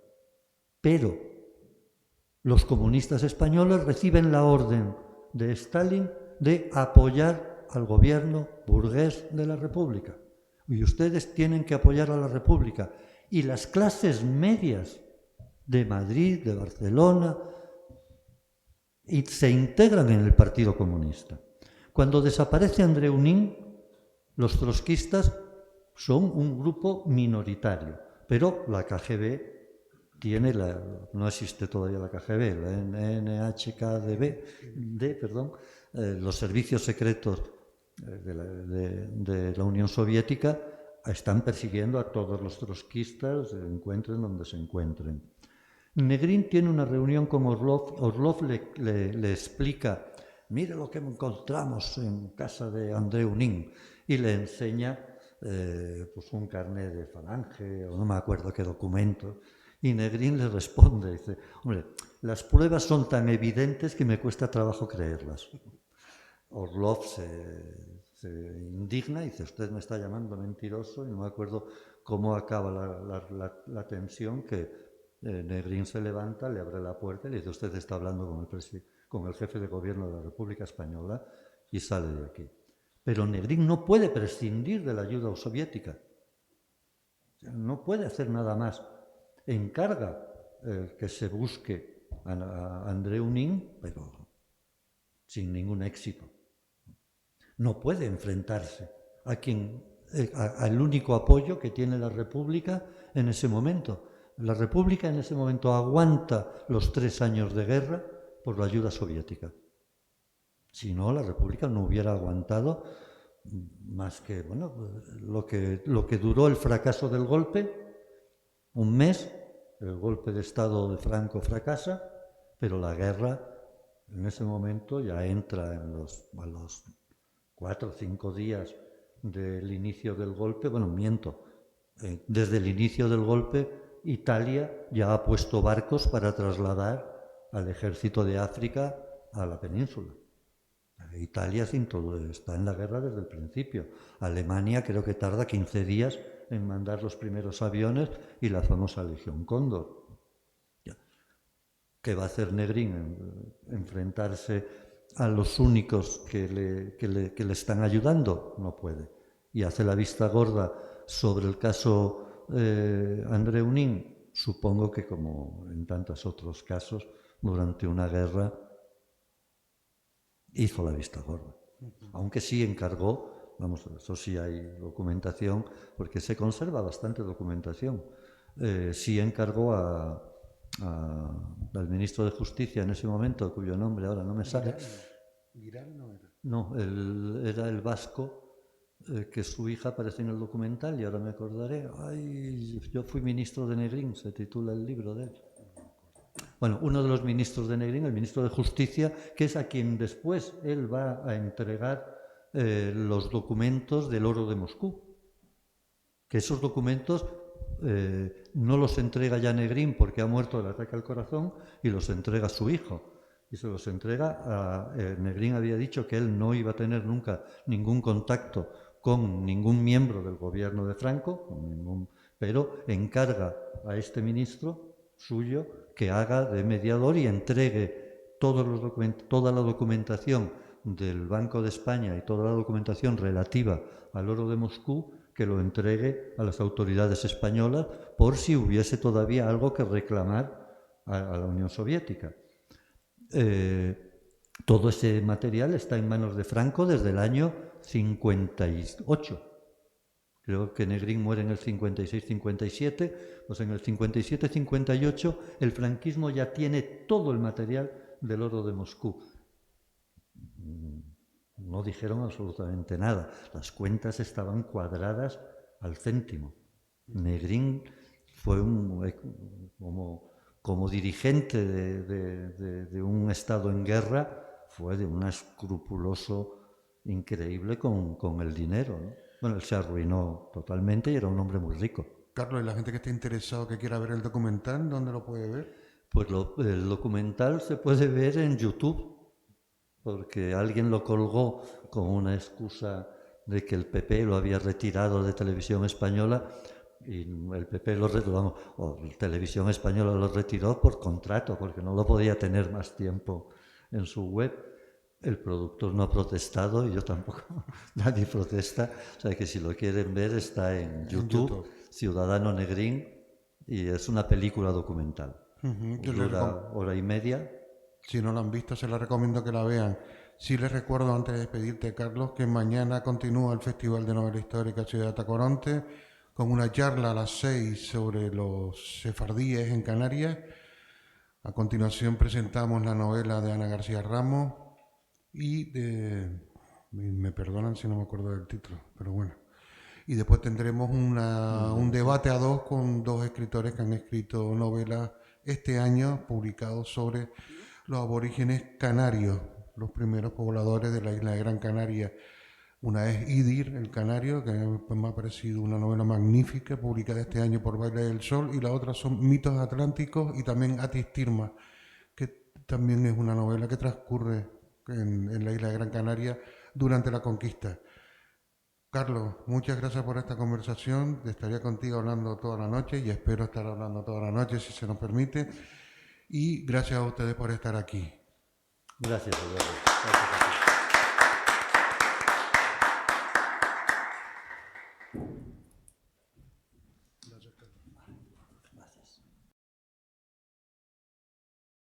pero los comunistas españoles reciben la orden de Stalin de apoyar al gobierno burgués de la República. Y ustedes tienen que apoyar a la República. Y las clases medias de Madrid, de Barcelona, y se integran en el Partido Comunista. Cuando desaparece Andreu Nin, los trotskistas son un grupo minoritario, pero la KGB tiene no existe todavía la KGB, la los servicios secretos de la Unión Soviética están persiguiendo a todos los trotskistas, se encuentren donde se encuentren. Negrín tiene una reunión con Orlov. Orlov le explica, mire lo que encontramos en casa de Andreu Nin, y le enseña pues un carnet de Falange, o no me acuerdo qué documento, y Negrín le responde, dice, hombre, las pruebas son tan evidentes que me cuesta trabajo creerlas. Orlov se indigna y dice, usted me está llamando mentiroso, y no me acuerdo cómo acaba la tensión, que Negrín se levanta, le abre la puerta y le dice, usted está hablando con el jefe de gobierno de la República Española, y sale de aquí. Pero Negrín no puede prescindir de la ayuda soviética. No puede hacer nada más. Encarga que se busque a Andreu Nin, pero sin ningún éxito. No puede enfrentarse al único apoyo que tiene la República en ese momento. La República en ese momento aguanta los 3 años de guerra por la ayuda soviética. Si no, la República no hubiera aguantado más que lo que duró el fracaso del golpe, un mes. El golpe de Estado de Franco fracasa, pero la guerra en ese momento ya entra a los 4 o 5 días del inicio del golpe. Desde el inicio del golpe Italia ya ha puesto barcos para trasladar al ejército de África a la península. Italia está en la guerra desde el principio. Alemania creo que tarda 15 días en mandar los primeros aviones, y la famosa Legión Cóndor. ¿Qué va a hacer Negrín? ¿Enfrentarse a los únicos que le están ayudando? No puede. Y hace la vista gorda sobre el caso Andreu Nin. Supongo que, como en tantos otros casos, durante una guerra hizo la vista gorda. Aunque sí encargó, eso sí hay documentación, porque se conserva bastante documentación. Sí encargó al ministro de Justicia en ese momento, cuyo nombre ahora no me sale. ¿Girán no era? No, era el vasco, que su hija aparece en el documental, y ahora me acordaré. Ay, yo fui ministro de Negrín, se titula el libro de él. Bueno, uno de los ministros de Negrín, el ministro de Justicia, que es a quien después él va a entregar los documentos del oro de Moscú. Que esos documentos no los entrega ya Negrín porque ha muerto del ataque al corazón, y los entrega a su hijo. Y se los entrega a... Negrín había dicho que él no iba a tener nunca ningún contacto con ningún miembro del gobierno de Franco, pero encarga a este ministro suyo que haga de mediador y entregue toda la documentación del Banco de España y toda la documentación relativa al oro de Moscú, que lo entregue a las autoridades españolas por si hubiese todavía algo que reclamar a la Unión Soviética. Todo ese material está en manos de Franco desde el año 58. Creo que Negrín muere en el 56-57, pues en el 57-58 el franquismo ya tiene todo el material del oro de Moscú. No dijeron absolutamente nada, las cuentas estaban cuadradas al céntimo. Negrín fue como dirigente de un Estado en guerra, fue de un escrupuloso increíble con el dinero, ¿no? Bueno, él se arruinó totalmente y era un hombre muy rico. Carlos, ¿y la gente que esté interesado, que quiera ver el documental, dónde lo puede ver? Pues el documental se puede ver en YouTube, porque alguien lo colgó con una excusa de que el PP lo había retirado de Televisión Española, y el PP o Televisión Española lo retiró por contrato, porque no lo podía tener más tiempo en su web. El productor no ha protestado y yo tampoco, nadie protesta. O sea que si lo quieren ver está en YouTube, Ciudadano Negrín, y es una película documental. Dura hora y media. Si no la han visto, se la recomiendo que la vean. Sí les recuerdo, antes de despedirte, Carlos, que mañana continúa el Festival de Novela Histórica Ciudad de Tacoronte con una charla a las 6 sobre los sefardíes en Canarias. A continuación presentamos la novela de Ana García Ramos y me perdonan si no me acuerdo del título, pero bueno. Y después tendremos un debate a dos con dos escritores que han escrito novelas este año publicados sobre los aborígenes canarios, los primeros pobladores de la isla de Gran Canaria. Una es Idir, el canario, que me ha parecido una novela magnífica, publicada este año por Baile del Sol, y la otra son Mitos Atlánticos y también Atistirma, que también es una novela que transcurre en la isla de Gran Canaria durante la conquista. Carlos, muchas gracias por esta conversación. Estaría contigo hablando toda la noche y espero estar hablando toda la noche si se nos permite. Y gracias a ustedes por estar aquí. Gracias, Eduardo. Gracias a ti.